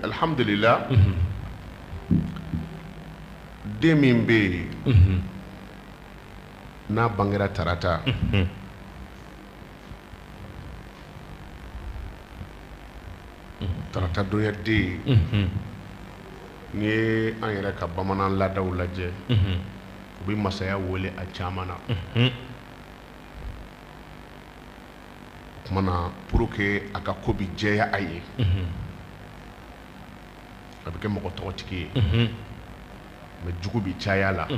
alhamdulillah den min bɛ yen n'a bangera tarata tarata donya den n'i ye an yɛrɛ ka bamanan laadaw lajɛ u bɛ masaya wele a caman na o kumana pour que a ka ko bi jɛya a ye a bɛ kɛ mɔgɔ tɔgɔtigi ye mais jugu bi caya la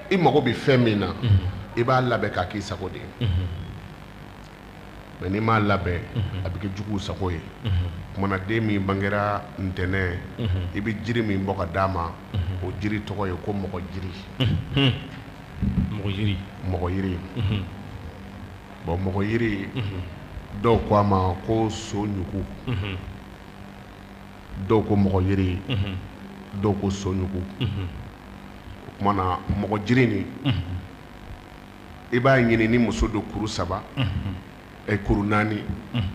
i mago bɛ fɛn min na i b'a labɛn k'a k'i sago de ye mais n'i m'a labɛn a bɛ kɛ juguw sago ye kumana den min bangera ntɛnɛn i bɛ jiri min bɔ ka d'a ma o jiri tɔgɔ ye ko mɔgɔ jiri mɔgɔ yiri bon mɔgɔ yiri dɔw ko a ma ko so ɲugu dɔw ko mɔgɔ yiri dɔw ko so ɲugu o kumana mɔgɔ jiri ni i b'a ɲini ni muso don kuru 3 kuru 4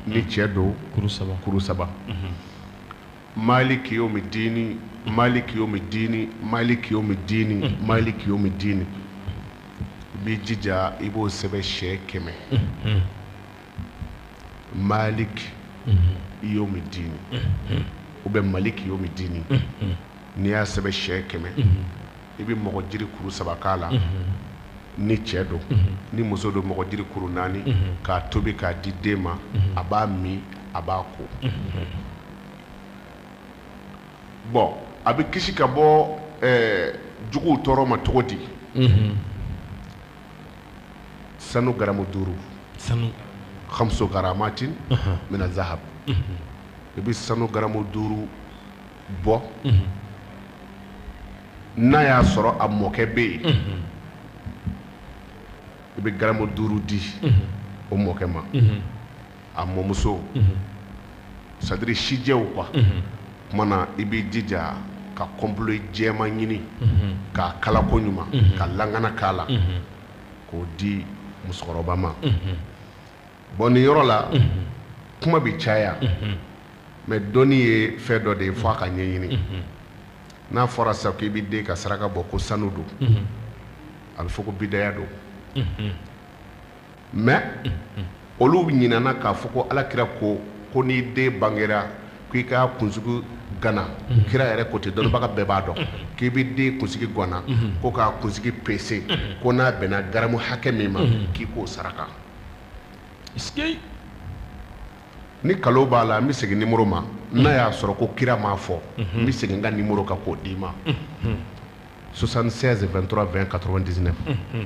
ni cɛ don kuru 3 maliki yomi dini maliki yomi dini maliki yomi dini maliki yomi dini i b'i jija i b'o sɛbɛn sɛ 100 malik yomi dini ou bien malik yomi dini n'i y'a sɛbɛn sɛ 100 i bɛ mɔgɔ jiri kuru 3 k'a la ni cɛ don ni muso don mɔgɔ jiri kuru 4 k'a tobi k'a di den ma a b'a min a b'a ko bon a bɛ kisi ka bɔ juguw tɔɔrɔ ma cogo di sanu garamu 5 sanu 5 garamatin mina zahab i bɛ sanu garamu 5 bɔ n'a y'a sɔrɔ a mɔkɛ bɛ yen i bɛ garamu 5 di o mɔkɛ ma a mɔmuso c'est à dire sijɛw quoi kumana i b'i jija ka kɔnpilo jɛman ɲini k'a kala ko ɲuman ka langana k'a la k'o di musokɔrɔba ma bon nin yɔrɔ la kuma bi caya mais dɔnni ye fɛn dɔ de ye fɔ a ka ɲɛɲini n'a fɔra sisan k'i b'i den ka saraka bɔ ko sanu don a bɛ fɔ ko bidaya don mais olu ɲinana k'a fɔ ko alakira ko n'i den bangera k'i ka kunsigi gana kira yɛrɛ ko ten dɔnnibaga bɛɛ b'a dɔn k'i bɛ den kunsigi gana ko k'a kunsigi pese ko n'a bɛnna garamu hakɛ min ma k'i k'o saraka ni kalo b'a la n bɛ segin nimoro ma n'a y'a sɔrɔ ko kira m'a fɔ n bɛ segin n ka nimoro kan k'o d'i ma 76 23 20 99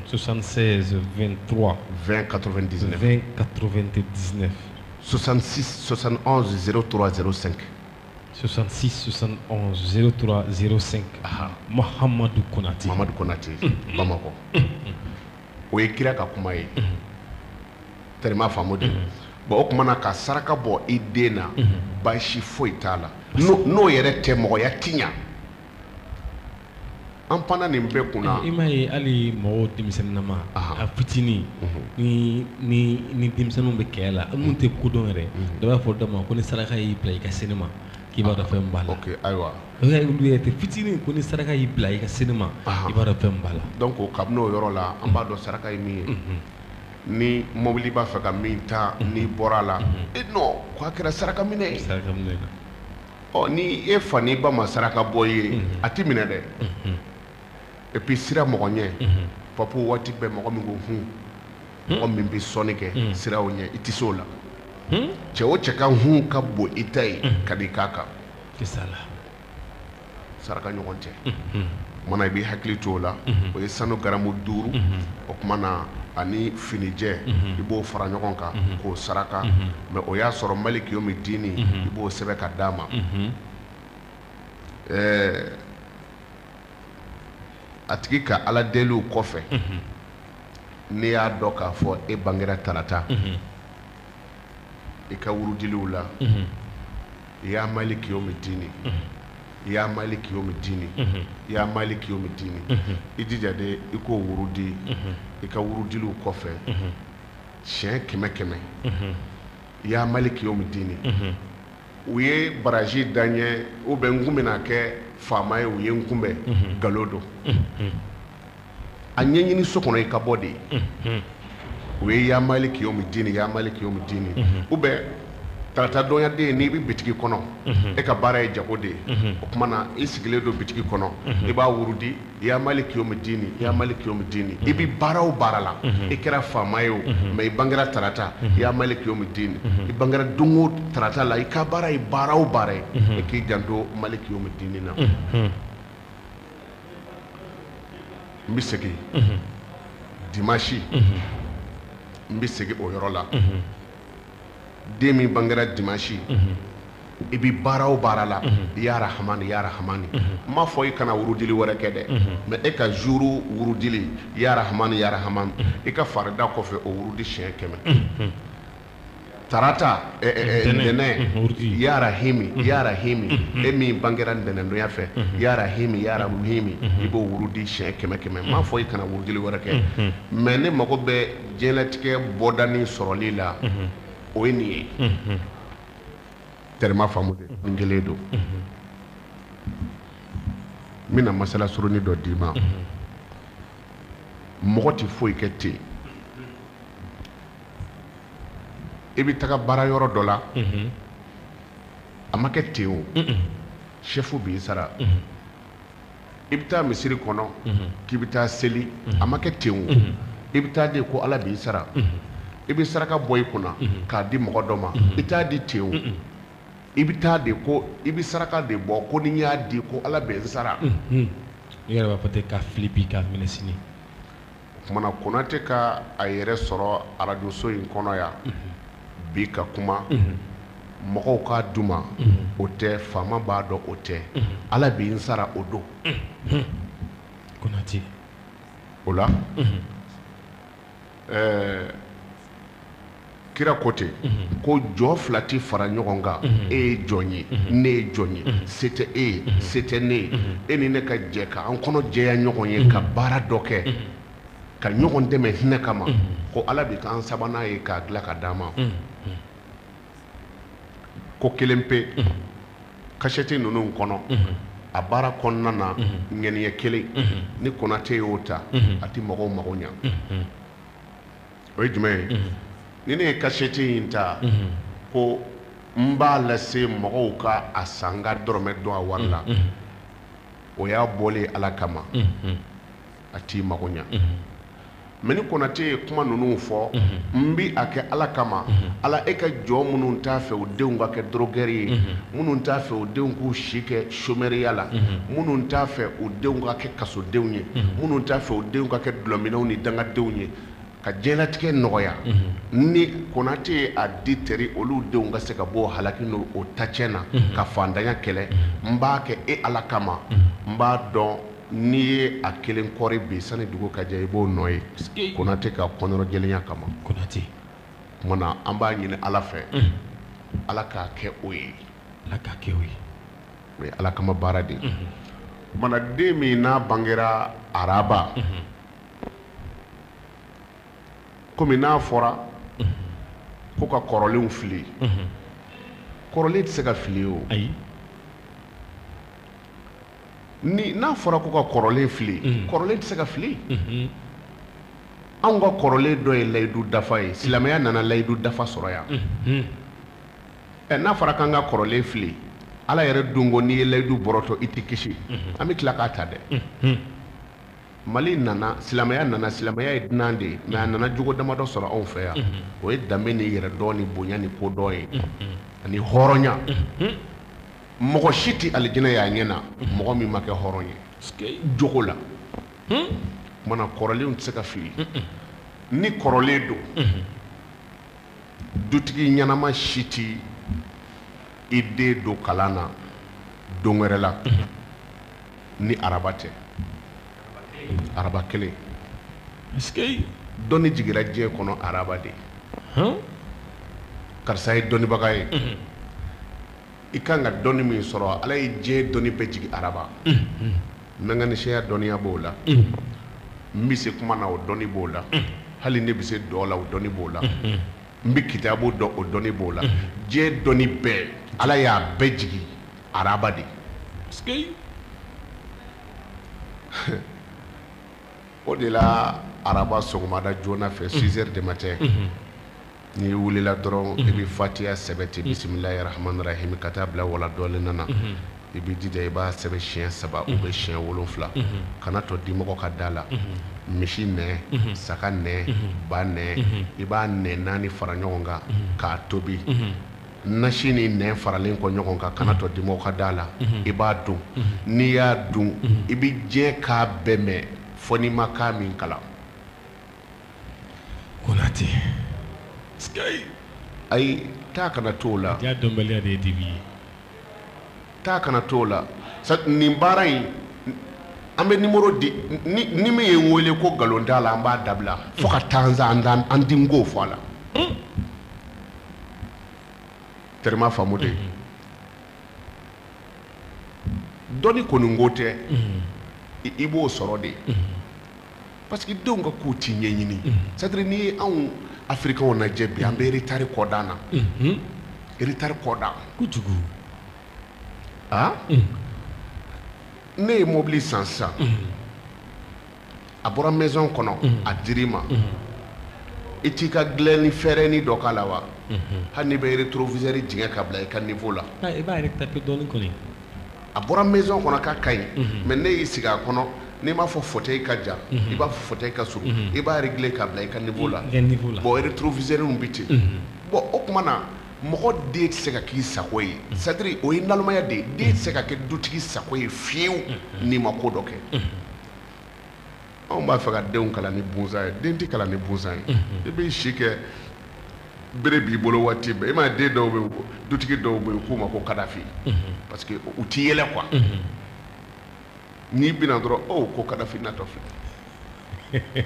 76 23 20 99 20 99 66 71 03 05 66 71 03 05 Mahamadou Konate Bamako o ye kira ka kuma ye tellement faamu de bon o kumana ka saraka bɔ i den na baasi foyi t'a la n'o yɛrɛ tɛ mɔgɔya tiɲa an panna nin bɛɛ kunna i m'a ye hali mɔgɔw denmisɛnninama a fitinin ni denmisɛnninw bɛ kɛlɛ la mun tɛ kodɔn yɛrɛ dɔ b'a fɔ dɔ ma ko ni saraka y'i bila i ka sini ma k'i b'a dɔn fɛn b'a la ok ayiwa olu yɛrɛ tɛ fitinin ko ni saraka y'i bila i ka sini ma i b'a dɔn fɛn b'a la donc kabini o yɔrɔ la an b'a dɔn saraka ye min ye ni mobili b'a fɛ ka min ta n'i bɔra la non ko a kɛra saraka minɛ ye ni e fa n'i ba ma saraka bɔ ye a ti minɛ dɛ et puis sira mɔgɔ ɲɛ papu waati bɛɛ mɔgɔ min ko mɔgɔ min bɛ sɔnni kɛ siraw ɲɛ i tɛ se o la cɛ o cɛ ka hun ka bon i ta ye ka di k'a kan saraka ɲɔgɔn tɛ mana i b'i hakili to o la o ye sanu garamu 5 o kuma na ani finijɛ i b'o fara ɲɔgɔn kan k'o saraka mais o y'a sɔrɔ Maliki yomi dini i b'o sɛbɛn ka d'a ma a tigi ka ala deliw kɔfɛ n'i y'a dɔn k'a fɔ e bangera tarata i ka wurudiliw la i y'a Maliki yomi dini i y'a Maliki yomi dini i y'a Maliki yomi dini i jija de i k'o wurudi i ka wurudiliw kɔfɛ siɲɛ 100 i y'a Maliki yomi dini u ye baraji daɲɛ ou bien n kun bɛna kɛ faama ye u ye n kunbɛn galo don a ɲɛɲini so kɔnɔ i ka bɔ de ye u ye y'a Maliki yomi dini y'a Maliki yomi dini ou bien tarata dɔnyaden n'i bɛ bitigi kɔnɔ e ka baara ye jago de ye o kuma na i sigilen don bitigi kɔnɔ i b'a wurudi y'a Maliki yomi dini y'a Maliki yomi dini i bɛ baara o baara la i kɛra faama ye o mais i bangera tarata y'a Maliki yomi dini i bangera don o tarata la i ka baara ye baara o baara ye i k'i janto Maliki yomi dini na n bɛ segin dimanche n bɛ segin o yɔrɔ la den min bangera dimanche i bɛ baara o baara la ya Rahamani ya Rahamani n m'a fɔ i kana wurudili wɛrɛ kɛ dɛ mais e ka jour wurudili ya Rahamani ya Rahamani i ka farida kɔfɛ o wurudi siɲɛ 100 tarata ntɛnɛn ya Rahimi ya Rahimi e min bangera ntɛnɛndonya fɛ ya Rahimi ya Rahimi i b'o wurudi siɲɛ 100 n m'a fɔ i kana wurudili wɛrɛ kɛ mais ne mago bɛ diɲɛlatigɛ bɔdani sɔrɔli la o ye nin ye tɛrɛma faamu de nin kelen don n bɛna masala suruni dɔ d'i ma mɔgɔ tɛ foyi kɛ ten i bɛ taga baara yɔrɔ dɔ la a ma kɛ ten o chef b'i sara i bɛ taa misiri kɔnɔ k'i bɛ taa seli a ma kɛ ten o i bɛ taa de ko ala b'i sara i bɛ saraka bɔ i kunna k'a di mɔgɔ dɔ ma i t'a di ten o i bɛ taa de ko i bɛ saraka de bɔ ko ni n y'a di ko ala bɛ n sara i yɛrɛ b'a fɔ ten ka fili bi k'a minɛ sini o kumana Konate ka a yɛrɛ sɔrɔ arajoso in kɔnɔ yan bi ka kuma mɔgɔw k'a d'uma o tɛ faama b'a dɔn o tɛ ala bɛ n sara o don Konate o la kira ko ten ko jɔ 2 tɛ fara ɲɔgɔn kan e ye jɔn ye ne ye jɔn ye se tɛ e ye se tɛ ne ye e ni ne ka jɛ ka an kɔnɔ jɛya ɲɔgɔn ye ka baara dɔ kɛ ka ɲɔgɔn dɛmɛ hinɛ kama ko ala bɛ k'an sabanan ye k'a dilan ka d'an ma ko kelen pe kasɛti ninnu kɔnɔ a baara kɔnɔna na ŋɛniɲɛ kelen ni Konate y'o ta a tɛ mɔgɔw mago ɲa o ye jumɛn ye ni ne ye kasɛti in ta ko n b'a lase mɔgɔw ka a san n ka dɔrɔmɛ dɔn a wari la o y'a bɔlen ala kama a t'i mago ɲa mais ni Konate ye kuma ninnu fɔ n bi a kɛ ala kama ala e ka jɔ minnu t'a fɛ o denw ka kɛ drogueur ye minnu t'a fɛ o denw k'u si kɛ chômeriya la minnu t'a fɛ o denw ka kɛ kasodenw ye minnu t'a fɛ o denw ka kɛ dulɔminɛw ni dangadenw ye ka diɲɛlatigɛ nɔgɔya ni Konate ye a di tɛri olu denw ka se ka bɔ halaki n'o tacɛn na ka fantanya kɛlɛ n b'a kɛ e ala kama n b'a dɔn n'i ye a kelen kɔri bi sani dugu ka jɛ i b'o nɔ ye Konate ka kɔnɔrɔ jɛlenya kama Konate kumana an b'a ɲini ala fɛ ala k'a kɛ o ye ala k'a kɛ o ye o ye ala kama baara de kumana den min n'a bangera araba komi n'a fɔra ko ka kɔrɔlenw fili kɔrɔlen tɛ se ka fili o ayi ni n'a fɔra ko ka kɔrɔlen fili kɔrɔlen tɛ se ka fili anw ka kɔrɔlen dɔ ye layidu dafa ye silamɛya nana layidu dafa sɔrɔ yan n'a fɔra k'an ka kɔrɔlen fili ala yɛrɛ dun ko n'i ye layidu bɔrɔtɔ i tɛ kisi an bɛ tila k'a ta dɛ Mali nana silamɛya ye dunan de ye mais a nana jogo damadɔ sɔrɔ anw fɛ yan o ye danbe ni yɛrɛ dɔn ni bonya ni ko dɔn ye ani hɔrɔnya mɔgɔ si tɛ alijinɛ y'a ɲɛ na mɔgɔ min ma kɛ hɔrɔn ye jogo la mana kɔrɔlenw tɛ se ka fili ni kɔrɔlen don dutigi ɲɛnama si tɛ i den don kalan na don wɛrɛ la ni araba tɛ araba kelen dɔnni jigira diɲɛ kɔnɔ araba de karisa ye dɔnnibaga ye i kan ka dɔnni min sɔrɔ ala ye diɲɛ dɔnni bɛɛ jigi araba mɛnganisɛya dɔnniya b'o la n bɛ se kuma na o dɔnni b'o la hali ne bɛ se dɔ la o dɔnni b'o la n bɛ kitabu dɔn o dɔnni b'o la diɲɛ dɔnni bɛɛ ala y'a bɛɛ jigi araba de o de la araba sɔgɔmada joona fɛ 6 heures du matin n'i wulila dɔrɔn i bɛ fatiya sɛbɛn bisimilahi rahmani rahim ka taa bila wala dɔɔnin na i bɛ jija i b'a sɛbɛn siɲɛ 3 ou bien siɲɛ 7 kana to dimɔgɔ ka da la misi nɛ saga nɛ ba nɛ i b'a nɛ 4 fara ɲɔgɔn kan k'a tobi nasi ni nɛ faralen kɔ ɲɔgɔn kan kana to dimɔgɔ ka da la i b'a dun n'i y'a dun i bɛ diɲɛ k'a bɛɛ mɛn fo n'i ma k'a min kalan Konate ayi taa kana to o la ja dɔnbaliya de ye dibi ye taa kana to o la nin baara in an bɛ numéro di ni min ye n wele ko nkalon t'a la an b'a dabila fo ka taa an dingo fɔ a la tɛrɛma faamu de dɔnni kɔni ko tɛ i b'o sɔrɔ de parce que denw ka kow ti ɲɛɲini c'est à dire n'i ye anw afirikɛnw lajɛ bi an bɛ retard kɔdan na retard kɔdan kojugu ne ye mobili san sisan a bɔra maison kɔnɔ a dir'i ma i t'i ka dilanni fɛrɛni dɔ k'a la wa hali n'i bɛ rétroviseur jigin ka bila i ka niveau la i b'a yɛrɛ taper dɔɔnin kɔni a bɔra maison kɔnɔ k'a ka ɲi mais ne y'i sigi a kɔnɔ n'i m'a fɔ fauteuil ka jan i b'a fɔ fauteuil ka surun i b'a régler ka bila i ka niveau la bon rétroviseur bɛ ten bon o tuma na mɔgɔ den tɛ se ka k'i sago ye c'est à dire o ye nalomaya de ye den tɛ se ka kɛ dutigi sago ye fiyewu n'i ma ko dɔ kɛ anw b'a fɛ ka denw kalan ni bunsan ye den tɛ kalan ni bunsan ye i b'i si kɛ bere b'i bolo waati bɛɛ i m'a ye den dɔw bɛ dutigi dɔw bɛ yen k'u ma ko kadafi parce que u t'i yɛlɛ quoi n'i bɛna dɔrɔn ko kadafi natɔ filɛ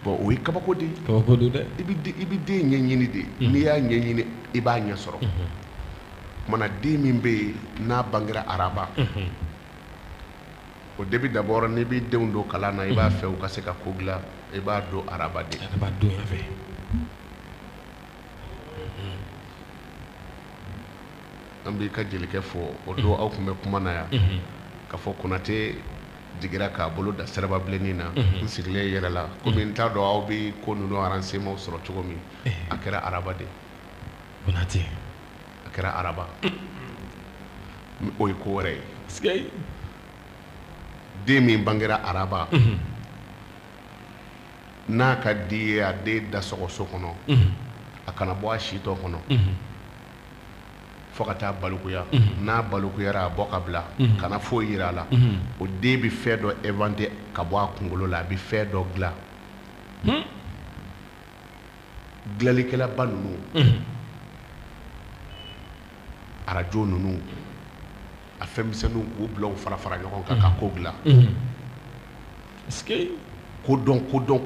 bon o ye kabako de ye kabako don dɛ i bɛ den ɲɛɲini de n'i y'a ɲɛɲini i b'a ɲɛ sɔrɔ kumana den min bɛ yen n'a bangera araba o de bɛ d'abord n'i b'i denw don kalan na i b'a fɛ u ka se ka ko dilan i b'a don araba de araba don ya fɛ an b'i ka jelikɛ fɔ o don aw tun bɛ kuma na yan ka fɔ Konate jigira k'a bolo da siraba bilennin na n sigilen yɛrɛ la komi n t'a dɔn aw bɛ ko ninnu renseignements sɔrɔ cogo min a kɛra araba de Konate a kɛra araba o ye ko wɛrɛ ye den min bangera araba n'a ka di ye a den da sɔgɔ so kɔnɔ a kana bɔ a sitɔ kɔnɔ fo ka taa balikuya n'a balikuyara a bɔ ka bila kana foyi yira a la o den bɛ fɛn dɔ inventer ka bɔ a kunkolo la a bɛ fɛn dɔ dilan dilanlikɛlaba ninnu arajo ninnu a fɛnmisɛnninw k'u bila u fara fara ɲɔgɔn kan ka ko dilan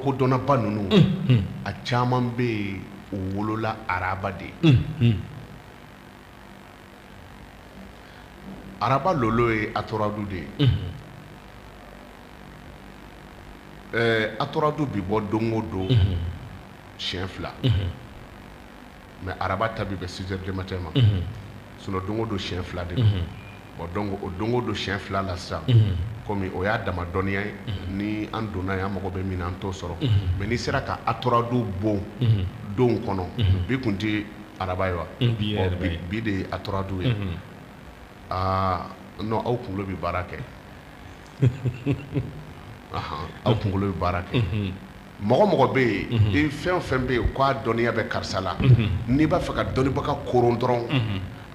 kodɔnnaba ninnu a caman bɛ yen u wolola araba de araba lolo ye atoradu de ye atoradu bi bɔ don o don siɲɛ 2 mais araba ta bi bɛ 6 heures du matin ma sinon don o don siɲɛ 2 de bon donc o don o don siɲɛ 2 la sisan komi o y'a dama dɔnniya ye ni an donna yan an mago bɛ min na an t'o sɔrɔ mais n'i sera ka atoradu bon don kɔnɔ bi kun tɛ araba ye wa bi de ye atoradu ye non aw kunkolo bɛ baara kɛ aw kunkolo bɛ baara kɛ mɔgɔ mɔgɔ bɛ yen i fɛn o fɛn bɛ yen k'a dɔnniya bɛ karisa la n'i b'a fɛ ka dɔnnibaga koron dɔrɔn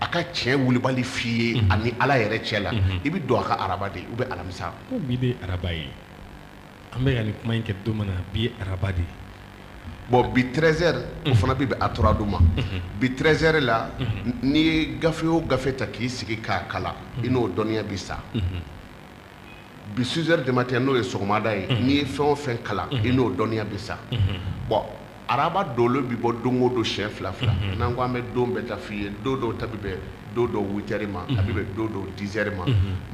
a ka tiɲɛ wulibali f'i ye ani ala yɛrɛ cɛ la i bɛ don a ka araba de ou bien alamisa. ko bi de araba ye an bɛ ka nin kuma in kɛ don min na bi ye araba de ye. Bon bi 13h o fana bɛ bɛn aturadu ma bi 13h la n'i ye gafe o gafe ta k'i sigi k'a kalan i n'o dɔnniya bi sa bi 6h du matin n'o ye sɔgɔmada ye n'i ye fɛn o fɛn kalan i n'o dɔnniya bi sa bon araba dolo bi bɔ don o don siɲɛ fila fila n'an ko an bɛ don bɛɛ ta f'i ye don dɔw ta bi bɛn don dɔw 8h ma a bi bɛn don dɔw 10h ma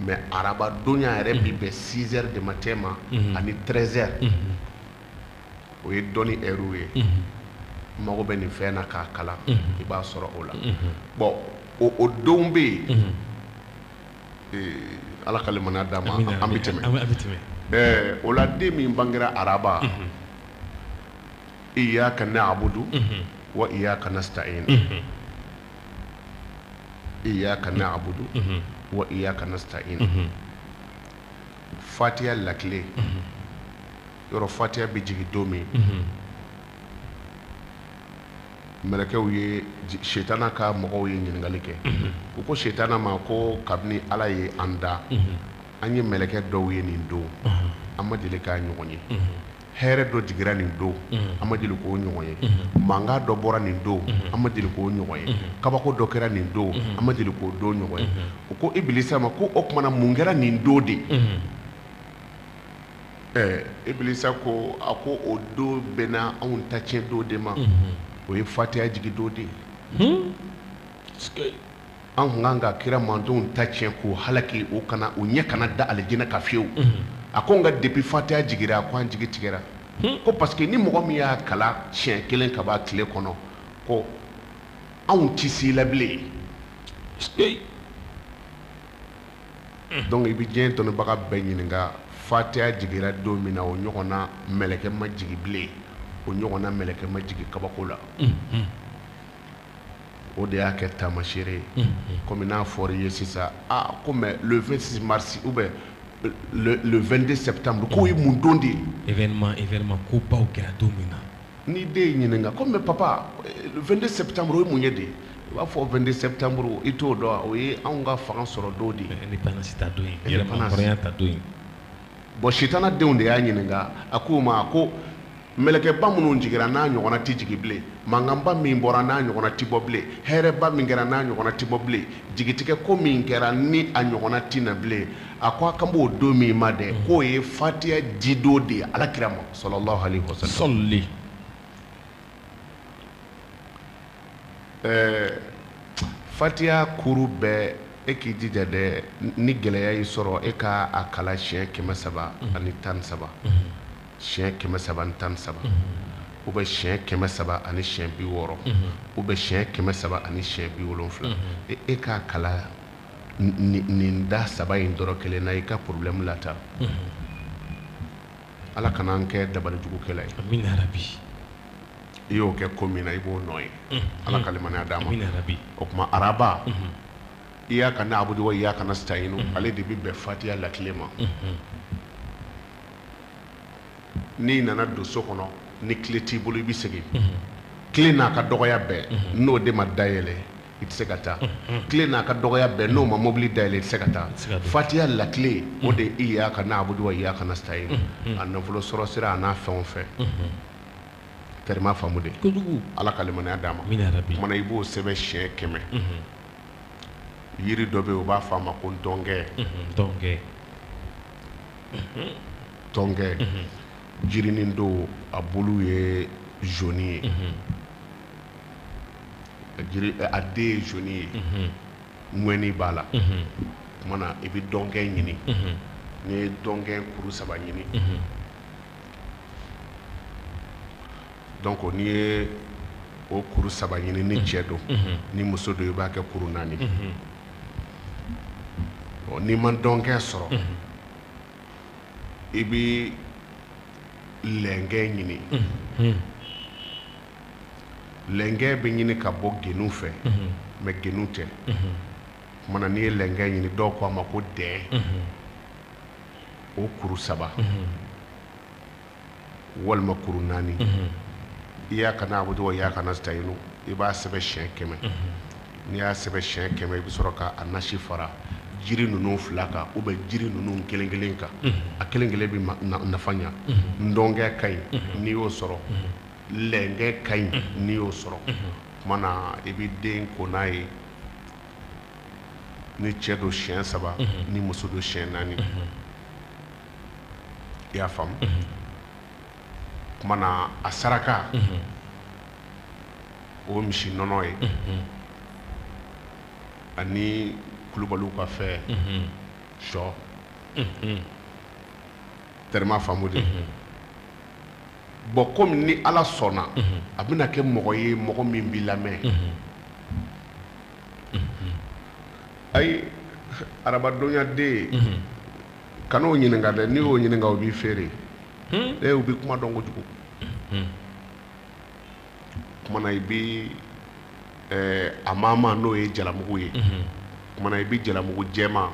mais araba donya yɛrɛ bi bɛn 6h du matin ma ani 13h. o ye dɔnni ɛriw ye mago bɛ nin fɛn na k'a kalan i b'a sɔrɔ o la bon o donw bɛ yen ala ka limaniya d'a ma an bɛ tɛmɛ o la den min bangera araba iyyaka na'budu wa iyyaka nasta'in iyyaka na'budu wa iyyaka nasta'in fatiha lakile yɔrɔ fatiha bɛ jigin don min mɛlɛkɛw ye sitana ka mɔgɔw ye ɲininkali kɛ u ko sitana ma ko kabini ala ye an da an ye mɛlɛkɛ dɔw ye nin don an ma deli k'a ɲɔgɔn ye hɛrɛ dɔ jigira nin don an ma deli k'o ɲɔgɔn ye mankan dɔ bɔra nin don an ma deli k'o ɲɔgɔn ye kabako dɔ kɛra nin don an ma deli k'o don ɲɔgɔn ye u ko ibilisa ma ko o tumana mun kɛra nin don de ibilisa ko a ko o don bɛnna anw ta tiɲɛ don de ma o ye fatiha jigi don de an kun kan ka kira mantonw ta tiɲɛ k'o halaki o kana o ɲɛ kana da alijinɛ ka fiyewu a ko nka depuis fatiha jigira a ko an jigi tigɛra ko parce que ni mɔgɔ min y'a kala siɲɛ kelen ka bɔ tile kɔnɔ ko anw ti se la bilen donc i bɛ diɲɛ dɔnnibaga bɛɛ ɲininka fatiha jigira don min na o ɲɔgɔnna mɛlɛkɛ ma jigi bilen o ɲɔgɔnna mɛlɛkɛ ma jigi kabako la o de y'a kɛ taamasere ye komi n'a fɔra i ye sisan ko mais le 26 mars ou bien le 22 septembre k'o ye mun don de ye événement ko baw kɛra don min na ni den ye ɲininka ko mais papa le 22 septembre o ye mun ye de i b'a fɔ 22 septembre i t'o dɔn o ye anw ka fanga sɔrɔ don de ye indépendance ta don ye yɛrɛmahɔrɔnya ta don ye bon sitana denw de y'a ɲininka a k'o ma ko mɛlɛkɛba minnu jigira n'a ɲɔgɔnna tɛ jigi bilen mankanba min bɔra n'a ɲɔgɔnna tɛ bɔ bilen hɛrɛba min kɛra n'a ɲɔgɔnna tɛ bɔ bilen jigitigɛ ko min kɛra ni a ɲɔgɔnna tɛ na bilen a ko a kan b'o don min ma dɛ k'o ye fatiha jidon de ye alakira ma sallallahu alaihi wasallam fatiha kuru bɛɛ e k'i jija dɛ ni gɛlɛya y'i sɔrɔ e ka a kala siɲɛ 313 ani 17 siɲɛ 313 ani 17 ou bien siɲɛ 300 ani siɲɛ 60 ou bien siɲɛ 300 ani siɲɛ 70 e k'a kala nin da saba in dɔrɔn kelen na i ka problème lata ala kana an kɛ dabalijugukɛla ye amin ya rabbi i y'o kɛ ko min na i b'o nɔ ye ala ka limaniya d'a ma amin ya rabbi o kuma araba iyyaka na'budu wa iyyaka nasta'in ale de bɛ bɛn fatiha lakile ma n'i nana don so kɔnɔ ni tile t'i bolo i bɛ segin tile n'a ka dɔgɔya bɛɛ n'o de ma dayɛlɛ i tɛ se ka taa tile n'a ka dɔgɔya bɛɛ n'o ma mobili dayɛlɛ i tɛ se ka taa fatiha lakile o de iyyaka na'budu wa iyyaka nasta'in a nafolo sɔrɔ sira a n'a fɛn o fɛn kɛrima faamu de ala ka limaniya d'a ma kumana i b'o sɛbɛn siɲɛ 100 yiri dɔ bɛ yen u b'a fɔ a ma ko tɔnkɛ jirinin don a bulu ye jaune ye a den ye jaune ye ŋɛni b'a la kumana i bɛ dɔnkɛ ɲini n'i ye dɔnkɛ kuru 3 ɲini donc n'i ye o kuru 3 ɲini ni cɛ don ni muso don i b'a kɛ kuru 4 n'i ma dɔnkɛ sɔrɔ i bɛ lɛnkɛ ɲini lɛnkɛ bɛ ɲini ka bɔ genu fɛ mais genu tɛ kumana n'i ye lɛnkɛ ɲini dɔw ko a ma ko dɛn o kuru 3 walma kuru naani iyyaka na'budu wa iyyaka nasta'in i b'a sɛbɛ siɲɛ 100 n'i y'a sɛbɛ siɲɛ 100 i bɛ sɔrɔ ka a nasi fara jiri ninnu 2 kan ou bien jiri ninnu kelen kelen kan a kelen kelen bɛ nafa ɲa ndɔnkɛ ka ɲi n'i y'o sɔrɔ lɛnkɛ ka ɲi n'i y'o sɔrɔ tuma na i bɛ den ko n'a ye ni cɛ don siɲɛ 3 ni muso don siɲɛ 4 i y'a faamu tuma na a saraka o ye misi nɔnɔ ye ani kulubaliw ka fɛ sɔ tɛrɛma faamu de bon komi ni ala sɔnna a bɛna kɛ mɔgɔ ye mɔgɔ min b'i lamɛn ayi arabadonya den kan'o ɲininka dɛ n'i y'o ɲininka o b'i feere u bɛ kuma dɔn kojugu kumana i bɛ a maama n'o ye jalamugu ye kumana i bɛ jalamugu jɛma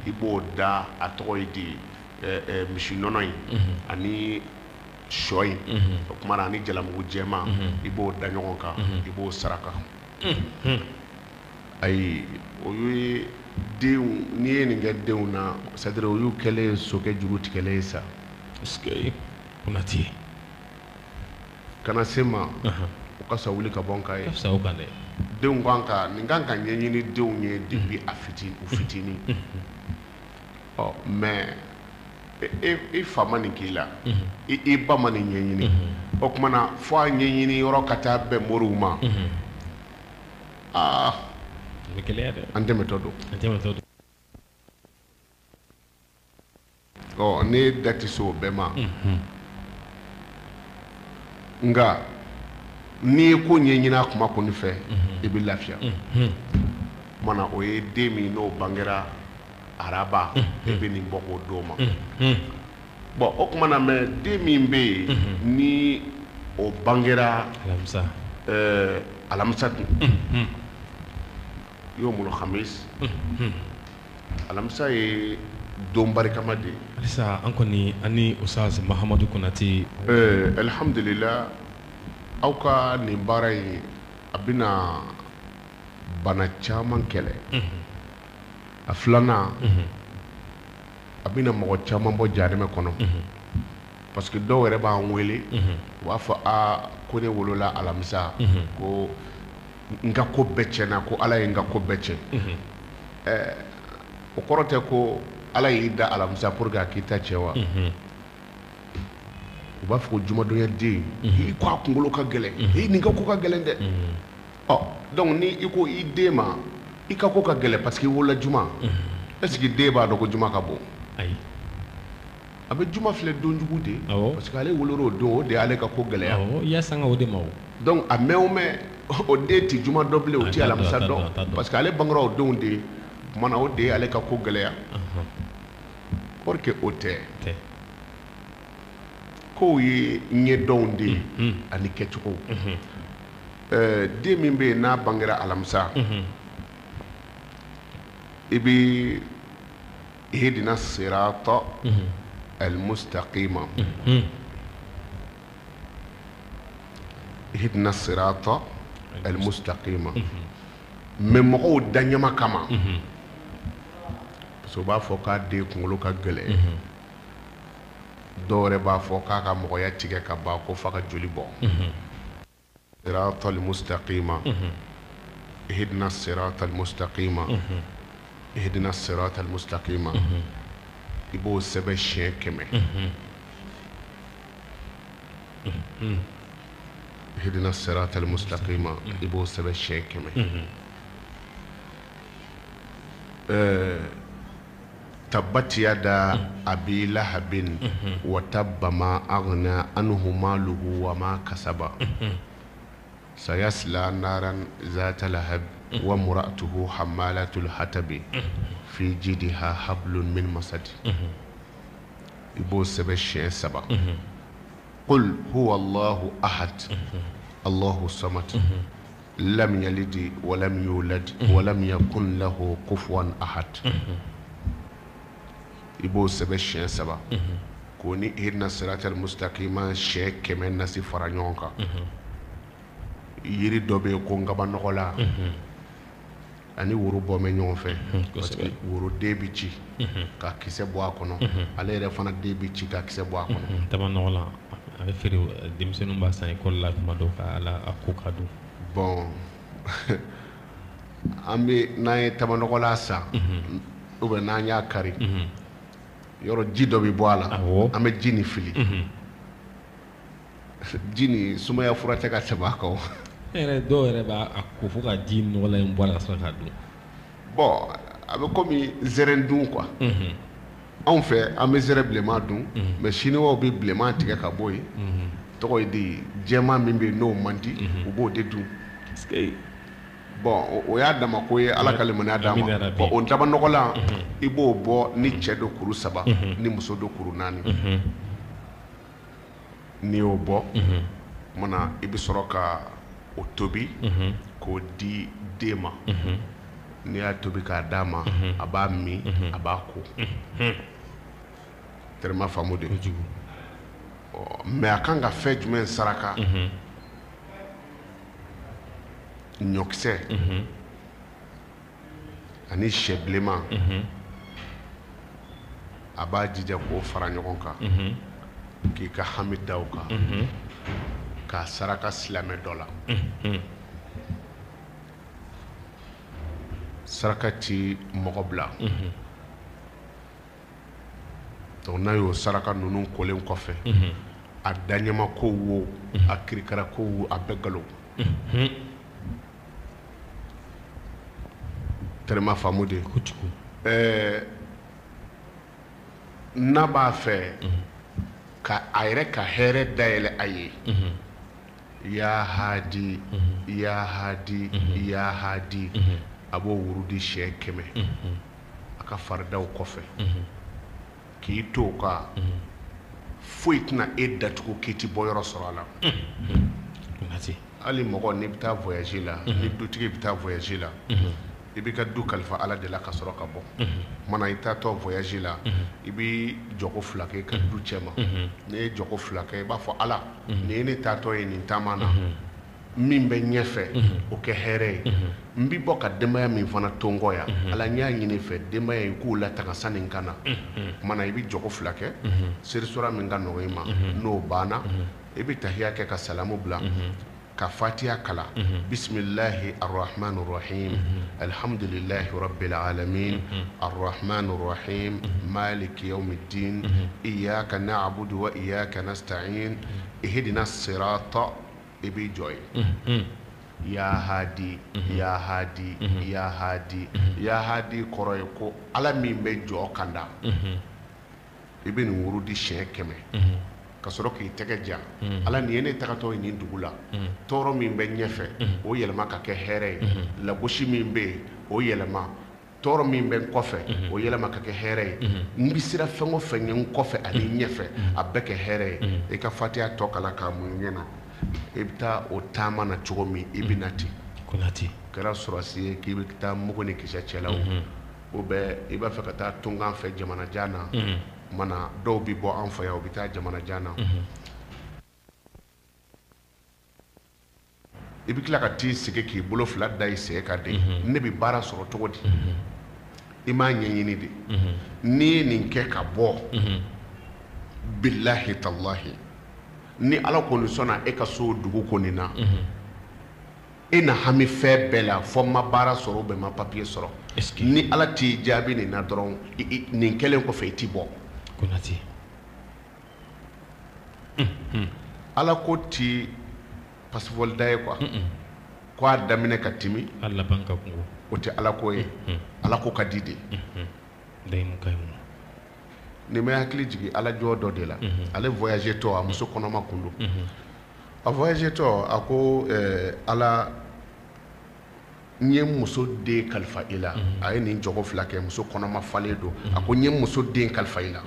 i b'o da a tɔgɔ ye di misi nɔnɔ in ani sɔ in o kumana ani jalamugu jɛma i b'o da ɲɔgɔn kan i b'o saraka ayi o ye denw n'i ye nin kɛ denw na c'est à dire o y'u kɛlen sokɛ juru tigɛlen ye sa est-ce que Konate kana se ma o ka sa wuli ka bɔ n ka ye ka fisa o kan dɛ denw kan ka nin kan ka ɲɛɲini denw ye depuis a fitinin ɔ mais i fa ma nin k'i la i ba ma nin ɲɛɲini o kumana fo a ɲɛɲini yɔrɔ ka taa bɛn moriw ma bɛ gɛlɛya dɛ an tɛmɛtɔ don ne da tɛ se o bɛɛ ma nka n'i ye ko ɲɛɲini a kuma kɔni fɛ i bɛ lafiya mana o ye den min n'o bangera araba e bɛ nin bɔ k'o d'o ma bon o kumana mɛ den min bɛ yen ni o bangera alamisa dun y'o mun khamis alamisa ye don barikama de ye halisa an kɔni ani Ustaz Mahamadu Konate alhamdulillah aw ka nin baara in a bɛna bana caman kɛlɛ a filanan a bɛna mɔgɔ caman bɔ jahanɛmɛ kɔnɔ parce que dɔw yɛrɛ b'an wele u b'a fɔ ko ne wolola alamisa ko n ka ko bɛɛ tiɲɛna ko ala ye n ka ko bɛɛ tiɲɛ o kɔrɔ tɛ ko ala y'i da alamisa pour que a k'i ta cɛ wa u b'a fɔ ko jumadonya den i ko a kunkolo ka gɛlɛn nin ka ko ka gɛlɛn dɛ donc ni i ko i den ma i ka ko ka gɛlɛn parce que i wolola juma est-ce que den b'a dɔn ko juma ka bon ayi a bɛ juma filɛ don jugu de parce que ale wolora o don o de y'ale ka ko gɛlɛya i y'a sanga o de ma o donc a mɛn o mɛn o den ti juma dɔ bilen o ti alamisa dɔn parce que ale bangera o denw de ye kumana o de ye ale ka ko gɛlɛya pour que o tɛ kow ye ɲɛdɔnw de ye ani kɛcogow den min bɛ yen n'a bangera alamisa i bɛ ihdina sirata المستقيمة اهدنا الصراط المستقيمة من مقو دنيما كما سوبا فوكا دي كونغلو كا غلي دوري با فوكا كا مقويا تيغي كا باكو فاكا جولي بو صراط المستقيمة اهدنا الصراط المستقيمة اهدنا الصراط المستقيمة i b'o sɛbɛn siɲɛ 100 ihdina sirata almustaqima i b'o sɛbɛn siɲɛ 100 tabbat yada abi lahabin wa tabba ma aghna anhu maluhu wa ma kasaba sayasla naran zata lahab wa mura'atuhu hammalatul hatabi في جيدها حبل من مسد يبو سبع شيء سبع قل هو الله أحد الله الصمد لم يلد ولم يولد ولم يكن له كفوا أحد يبو سبع شيء سبع ko ni ihna siratal mustaqima sɛ 100 nasi fara ɲɔgɔn kan yiri dɔ bɛ ko ngaba nɔgɔla ani woro bɔ mɛ ɲɔgɔn fɛ parce que woro den bɛ ci ka kisɛ bɔ a kɔnɔ ale yɛrɛ fana den bɛ ci ka kisɛ bɔ a kɔnɔ tama nɔgɔla a bɛ feere denmisɛnninw b'a san école la tuma dɔw ka ala a ko ka dun bon an bɛ n'an ye tama nɔgɔla san ou bien n'an y'a kari yɔrɔ ji dɔ bɛ bɔ a la an bɛ ji ni fili ji ni sumaya fura tɛ ka tɛmɛ a kan dɔw yɛrɛ b'a ko fo ka ji nɔgɔla in bɔ a la ka sɔrɔ k'a dun bon a bɛ komi zɛrɛn dun quoi anw fɛ an bɛ zɛrɛ bilenman dun mais chinois bɛ bilenman tigɛ ka bɔ yen tɔgɔ ye di jɛman min bɛ yen n'o man di u b'o de dun bon o y'a dama ko ye ala ka limaniya d'a ma bon o daba nɔgɔlan i b'o bɔ ni cɛ do kuru 3 ni muso do kuru 4 n'i y'o bɔ mana i bɛ sɔrɔ ka o tobi k'o di den ma n'i y'a tobi k'a d'a ma a b'a min a b'a ko tellement faamu de mais a kan ka fɛn jumɛn saraka ɲɔkisɛ ani sɛ bilenman a b'a jija k'o fara ɲɔgɔn kan k'i ka hami da o kan k'a saraka silamɛ dɔ la saraka ti mɔgɔ bila donc n'a y'o saraka ninnu kolen kɔfɛ a daɲɛma ko wo a kirikara ko wo a bɛɛ galo tellement faamu de n'a b'a fɛ ka a yɛrɛ ka hɛrɛ dayɛlɛ a ye ya hadi ya hadi ya hadi a b'o wurudi siyɛ 100 a ka faridaw kɔfɛ k'i to o kan foyi tɛna e datugu k'i ti bɔ yɔrɔ sɔrɔ a la hali mɔgɔ n'i bɛ taa voyage la ni dutigi bɛ taa voyage la i b'i ka du kalifa ala de la ka sɔrɔ ka bɔ mana i taatɔ voyage la i b'i jɔko 2 kɛ i ka du cɛ ma n'i ye jɔko 2 kɛ i b'a fɔ ala nin ye ne taatɔ ye nin taama na min bɛ ɲɛfɛ o kɛ hɛrɛ ye n bi bɔ ka denbaya min fana to n kɔ yan ala n y'a ɲini fɛ denbaya in k'u lataga sani n ka na mana i bɛ jɔko 2 kɛ serisora min ka nɔgɔ i ma n'o banna i bɛ tahiya kɛ ka salamu bila ka fatiha kala bismillahi arrahmanir rahim alhamdulillahi rabbil alamin arrahmanir rahim maliki yawmiddin iyyaka na'budu wa iyyaka nasta'in ihdinas sirata ibi joy ya hadi ya hadi ya hadi ya hadi koroy ko ala min be jo kanda ibi ni wurudi siyɛ 100 ka sɔrɔ k'i tɛgɛ ja ala nin ye ne tagatɔ ye nin dugu la tɔɔrɔ min bɛ ɲɛfɛ o yɛlɛma ka kɛ hɛrɛ ye lagosi min bɛ yen o yɛlɛma tɔɔrɔ min bɛ n kɔfɛ o yɛlɛma ka kɛ hɛrɛ ye n bɛ sira fɛn o fɛn ye n kɔfɛ ani ɲɛfɛ a bɛɛ kɛ hɛrɛ ye i ka fatiha tɔ kala k'a mun ɲɛna i bɛ taa o taama na cogo min i bɛ na ten kɛra sɔrɔsi ye k'i bɛ taa mugu ni kisɛ cɛ la o bɛ i b'a fɛ ka taa tungan fɛ jamanajan na mana dɔw bɛ bɔ an fɛ yan u bɛ taa jamanajan na i bɛ tila ka t'i sigi k'i bolo 2 da i sen kan de ne bɛ baara sɔrɔ cogo di i m'a ɲɛɲini de n'i ye nin kɛ ka bɔ billahi tallahi ni ala kɔni sɔnna e ka so dugu kɔni na e na hami fɛn bɛɛ la fɔ ma baara sɔrɔ bɛɛ ma papier sɔrɔ ni ala t'i jaabi nin na dɔrɔn nin kɛlen kɔfɛ i t'i bɔ ala ko ti passeport da ye quoi ko a daminɛ ka timi ala ban ka kungo o tɛ ala ko ye ala ko ka di de nin bɛ hakili jigin ala jɔ dɔ de la ale voyager tɔ a muso kɔnɔma kun don a voyager tɔ a ko ala n ye muso den kalifa i la a ye nin jogo 2 kɛ muso kɔnɔma falen don a ko n ye muso den kalifa i la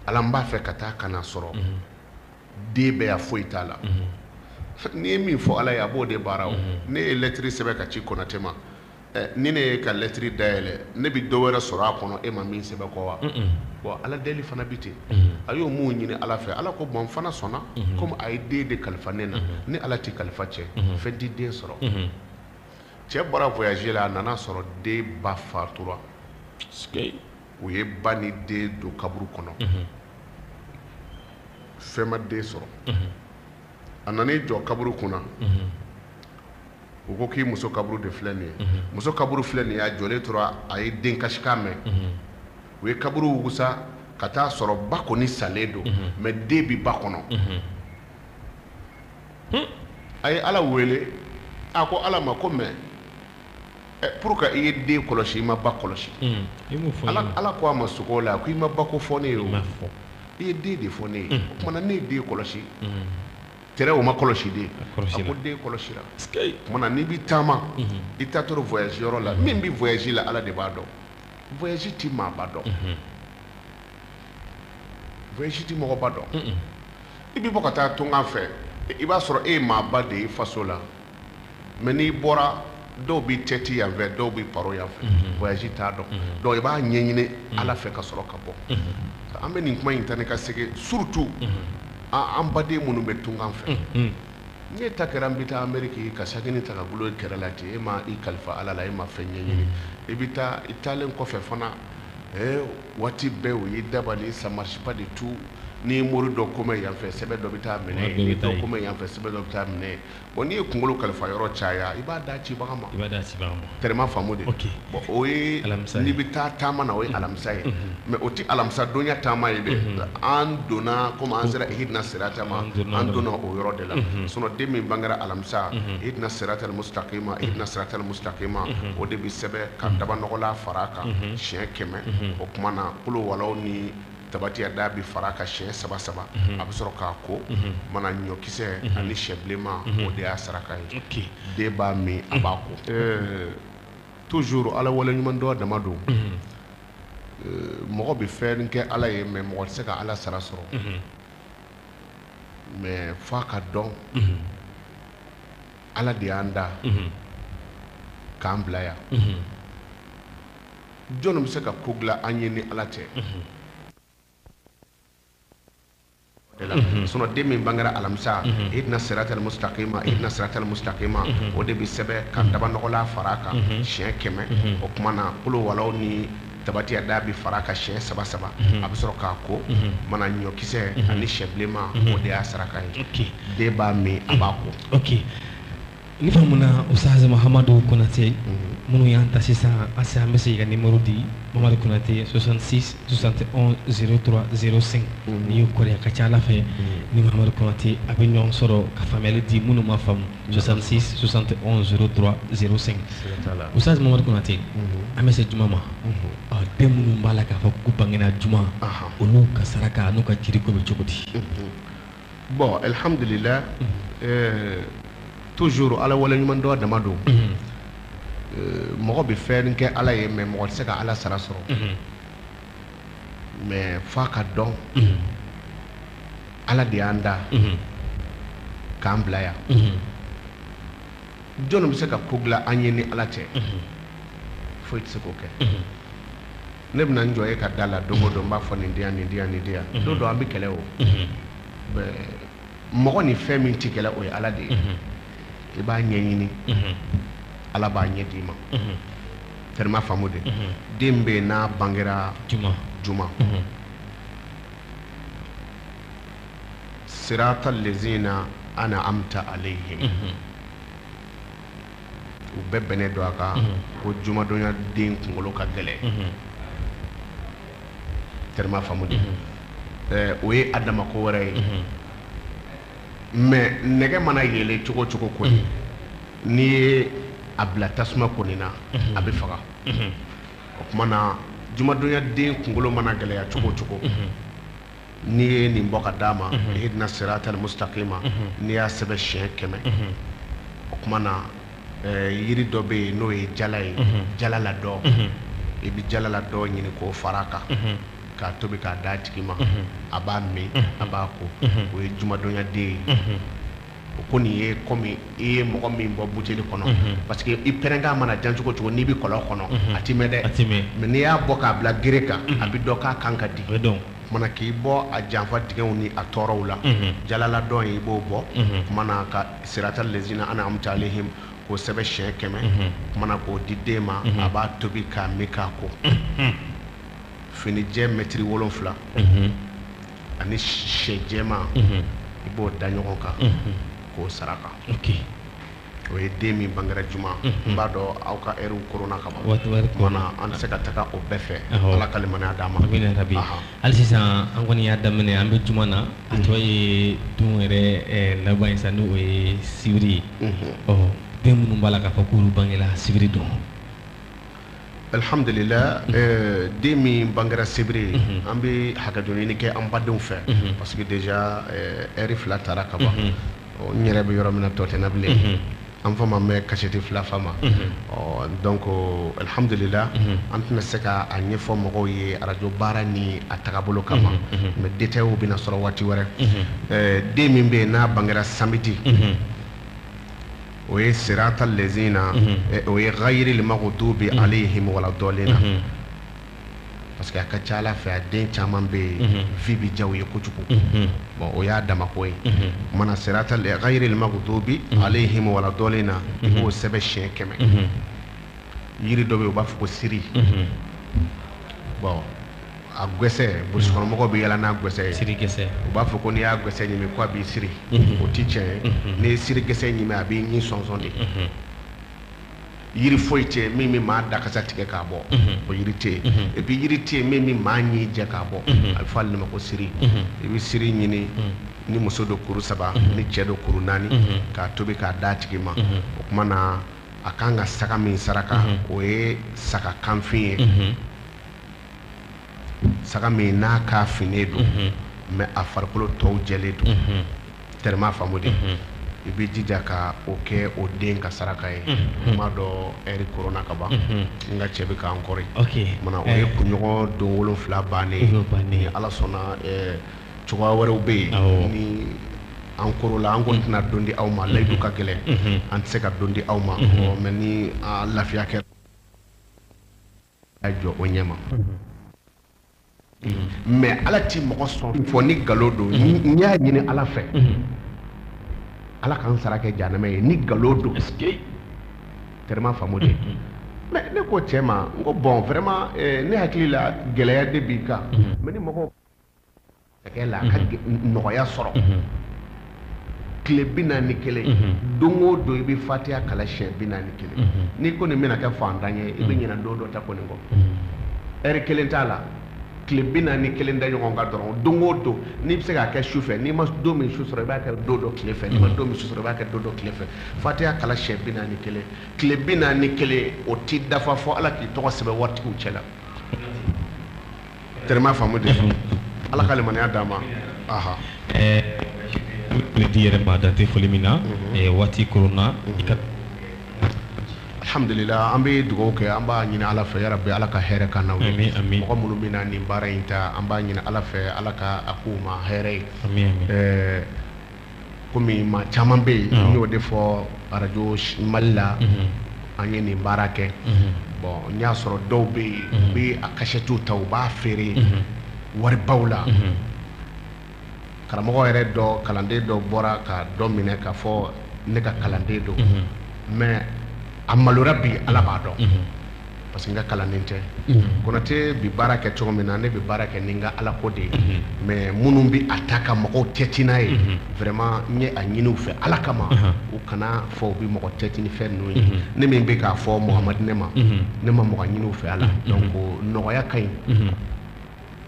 ala n b'a fɛ ka taa kana sɔrɔ den bɛɛ ya foyi t'a la n'i ye min fɔ ala ye a b'o de baara o ne ye lettre sɛbɛn ka ci Konate ma ni ne ye ka lettre dayɛlɛ ne bi dɔ wɛrɛ sɔrɔ a kɔnɔ e ma min sɛbɛn kɔ wa bon ala deli fana bi ten a y'o mun ɲini ala fɛ ala ko bon n fana sɔnna comme a ye den de kalifa ne na ni ala ti kalifa cɛ fɛn ti den sɔrɔ cɛ bɔra voyage la a nana sɔrɔ den ba fatura u ye ba ni den don kaburu kɔnɔ fɛn ma den sɔrɔ a nan'i jɔ kaburu kunna u ko k'i muso kaburu de filɛ nin ye muso kaburu filɛ nin ye a jɔlen tora a ye den kasikan mɛn u ye kaburu wugusa ka taa sɔrɔ ba kɔni salen don mais den bi ba kɔnɔ a ye ala wele a ko ala ma ko mais pour que i ye den kɔlɔsi i ma ba kɔlɔsi ala ko a ma sogo la ko i ma ba ko fɔ ne ye o i ye den de fɔ ne ye o kumana ne ye den kɔlɔsi tere o ma kɔlɔsi den a ko den kɔlɔsira o kumana n'i bi taama i taatɔ voyage yɔrɔ la min bi voyage la ala de b'a dɔn voyage ti maaba dɔn voyage ti mɔgɔba dɔn i bi bɔ ka taa tunga fɛ i b'a sɔrɔ e ye maaba de ye faso la mais n'i bɔra dɔw bi tɛti yan fɛ dɔw bi paro yan fɛ voyage t'a dɔn donc i b'a ɲɛɲini ala fɛ ka sɔrɔ ka bɔ an bɛ nin kuma in ta ni ka segin surtout an baden minnu bɛ tungan fɛ ne ta kɛra n bɛ taa Amérique ka sakini ta ka bolo kɛrɛ la ten e ma i kalifa ala la e ma fɛn ɲɛɲini i bɛ taa i taalen kɔfɛ fana waati bɛɛ o ye dabali ça marche pas du tout ni mori dɔ komɛ yan fɛ sɛbɛ dɔ bɛ taa minɛ ni dɔ komɛ yan fɛ sɛbɛ dɔ bɛ taa minɛ bon n'i ye kunkolo kalifa yɔrɔ caya i b'a da cibaga ma tɛrɛma faamu de bon o ye n'i bɛ taa taama na o ye alamisa ye mais o ti alamisa donya taama ye dɛ an donna comme an sera ihidina sirata ma an donna o yɔrɔ de la sinon den min bangera alamisa ihidina sirata mustaqima ihidina sirata mustaqima o de bɛ sɛbɛ ka daba nɔgɔla fara kan siɲɛ 100 o kuma na kolo walaw ni tabati da bi fara ka siɲɛ 3 a bɛ sɔrɔ k'a ko mana ɲɔkisɛ ani sɛ bilenman o de y'a saraka ye den b'a min a b'a ko toujours ala wale ɲuman dɔ dama don mɔgɔ bɛ fɛn kɛ ala ye mais mɔgɔ tɛ se ka ala sara sɔrɔ mais f'a ka dɔn ala de y'an da k'an bila yan jɔn bɛ se ka ko dilan an ye ni ala tɛ sinon den min bangera alamisa ihidina siratal mustaqima ihidina siratal mustaqima o de bi sɛbɛ ka daba nɔgɔla fara kan siɲɛ 100 o kuma na kolo walaw ni tabati da bi fara ka siɲɛ 3 a bɛ sɔrɔ k'a ko mana ɲɔkisɛ ani sɛ bilenman o de y'a saraka ye den b'a min a b'a ko ni famuna Ustaz Mahamadu Konate minnu y'an ta sisan an bɛ se ka numéro di Mamadu Konate 66 71 03 05 ni y'o kɔrɔ ka ca ala fɛ ni Mamadu Konate a bɛ ɲɔgɔn sɔrɔ ka faamuyali di minnu ma faamu 66 71 03 05 Ustaz Mamadu Konate an bɛ se juma ma den minnu b'a la k'a fɔ k'u bangena juma olu ka saraka n'u ka jiri ko bɛ cogo di bon alhamdulillah toujours ala wale ɲuman dɔ dama don mɔgɔ bɛ fɛn kɛ ala ye mais mɔgɔ tɛ se ka ala sara sɔrɔ mais f'a ka dɔn ala de y'an da k'an bila yan jɔn bɛ se ka ko dilan an ye ni ala tɛ foyi tɛ se k'o kɛ ne bɛna n jɔ e ka da la don o don n b'a fɔ nin di yan nin di yan nin di yan don dɔ an bɛ kɛlɛ o mɔgɔ ni fɛn min tɛ kɛlɛ o ye ala de ye i b'a ɲɛɲini ala b'a ɲɛ d'i ma tellement faamu de den bɛ n'a bangera juma siratal lezina ana amta alayhim u bɛɛ bɛnnen don a kan ko jumadonya den kunkolo ka gɛlɛn tellement faamu de o ye adama ko wɛrɛ ye mais nɛgɛ mana yɛlɛ cogo cogo kɔni n'i ye a bila tasuma kɔni na a bɛ faga o kuma na jumadonya den kunkolo mana gɛlɛya cogo cogo n'i ye nin bɔ ka d'a ma ihidina siratal mustaqima n'i y'a sɛbɛn siɲɛ 100 o kuma na yiri dɔ bɛ yen n'o ye jala ye jala la dɔ i bɛ jala la dɔ ɲini k'o fara a kan k'a tobi k'a d'a tigi ma a b'a min a b'a ko o ye jumadonya den ye ko nin ye comme i ye mɔgɔ min bɔ buteli kɔnɔ parce que i pɛrɛnkan mana jan cogo cogo n'i bi kɔlɔn kɔnɔ a ti mɛn dɛ mais n'i y'a bɔ k'a bila gere kan a bi dɔ k'a kan ka di mana k'i bɔ a janfa dingɛw ni a tɔɔrɔw la jalala dɔn i b'o bɔ mana ka siratal lezina an'amta alayhim k'o sɛbɛn siɲɛ 100 mana k'o di den ma a b'a tobi k'a min k'a ko fini jɛ mɛtiri 7 ani sɛ jɛma i b'o da ɲɔgɔn kan k'o saraka o ye den min bangera juma n b'a dɔn aw ka heure korona ka ban mana an tɛ se ka taga o bɛɛ fɛ ala ka limaniya d'an ma hali sisan an kɔni y'a daminɛ an bɛ juma na a tɔ ye dun yɛrɛ laban ye sa n'o ye sibiri ye den minnu b'a la k'a fɔ k'olu bangela sibiri don alhamdulillah den min bangera sibiri an bɛ hakɛto ɲini kɛ an badenw fɛ parce que déjà heure 2 taara ka ban n yɛrɛ bɛ yɔrɔ min na tɔ tɛ na bilen an fa ma mɛn kasɛti 2 fa ma donc alhamdulillah an tɛna se ka a ɲɛfɔ mɔgɔw ye arajo baara ni a tagabolo kama mais détails bɛna sɔrɔ waati wɛrɛ den min bɛ yen n'a bangera samedi o ye siratal lezina o ye ghayri maghdubi alayhim wala dallina parce que a ka ca ala fɛ a den caman bɛ yen vie bi diya u ye kojugu bon o y'a dama ko ye mana siratal ghayri maghdubi alayhim wala dallina i b'o sɛbɛn siɲɛ 100 yiri dɔ bɛ yen u b'a fɔ ko siri bon a gwɛsɛ burusikɔnɔmɔgɔw bɛ yala n'a gwɛsɛ ye siri gɛsɛ u b'a fɔ ko n'i y'a gwɛsɛ ɲimi ko a b'i siri o ti tiɲɛ ye n'i ye siri gɛsɛ ɲimi a b'i ɲin sɔnsɔn de yiri foyi tɛ yen min bɛ maa dakasa tigɛ k'a bɔ o yiri tɛ yen et puis yiri tɛ yen min bɛ maa ɲin jɛ k'a bɔ a bɛ fɔ ale de ma ko siri i bɛ siri ɲini ni muso do kuru 3 ni cɛ do kuru 4 k'a tobi k'a d'a tigi ma o kuma na a kan ka saga min saraka o ye saga kanfin ye saga min n'a ka finnen don mais a farikolo tɔw jɛlen don tellement faamu de i bɛ jija ka o kɛ o den ka saraka ye n m'a dɔn heure korona ka ban n ka cɛ bɛ k'an kɔrɔ mana o ye kunɲɔgɔn don 7 bannen ni ala sɔnna cogoya wɛrɛw bɛ yen ni an korola an kɔni tɛna don di aw ma layidu ka gɛlɛn an tɛ se ka don di aw ma mais ni lafiya kɛra a jɔ o ɲɛ ma mais ala ti mɔgɔ sɔn fɔ ni nkalon don n y'a ɲini ala fɛ ala k'an sara kɛ janɛmɛ ye ni nkalon don tellement faamu de mais ne ko cɛ ma n ko bon vraiment ne hakili la gɛlɛya de b'i kan mais ni mɔgɔw sɛgɛ la a ka nɔgɔya sɔrɔ tile 41 don o don i bɛ fatiha kala siɲɛ 41 n'i ko nin bɛna kɛ fantan ye i bɛ ɲinɛ don dɔ ta ko nin kɔ heure 1 t'a la tile 41 da ɲɔgɔn kan dɔrɔn don o don n'i bɛ se k'a kɛ su fɛ n'i ma don min su sɔrɔ i b'a kɛ don dɔ tile fɛ n'i ma don min su sɔrɔ i b'a kɛ don dɔ tile fɛ fatiha kala siɲɛ 41 tile 41 o ti dafa fɔ ala k'i tɔgɔ sɛbɛn waritigiw cɛ la tellement faamu de ala ka limaniya d'an ma le di yɛrɛ ma dante foli min na waati korona alhamdulillah an bɛ dugawu kɛ an b'a ɲini ala fɛ yarabi ala ka hɛrɛ ka n'aw ye mɔgɔ minnu bɛ na nin baara in ta an b'a ɲini ala fɛ ala ka a k'u ma hɛrɛ ye komi maa caman bɛ yen n y'o de fɔ arajo mali la an ye nin baara kɛ bon n y'a sɔrɔ dɔw bɛ yen u bɛ a kasɛtiw ta u b'a feere waribaw la karamɔgɔ yɛrɛ dɔ kalanden dɔ bɔra ka dɔ minɛ k'a fɔ ne ka kalanden don mais a maloya bi ala b'a dɔn parce que n ka kalanden tɛ Konate bi baara kɛ cogo min na ne bɛ baara kɛ ni n ka ala ko de ye mais minnu bɛ a ta ka mɔgɔw tɛti n'a ye vraiment n ye a ɲini u fɛ ala kama u kana fɔ u bɛ mɔgɔ tɛti ni fɛn ninnu ye ne min bɛ k'a fɔ Muhamadi ne ma mɔgɔ ɲini u fɛ ala donc nɔgɔya ka ɲi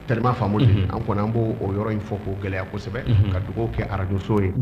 tellement faamu de an kɔni an b'o o yɔrɔ in fɔ k'o gɛlɛya kosɛbɛ ka dugawu kɛ arajo so ye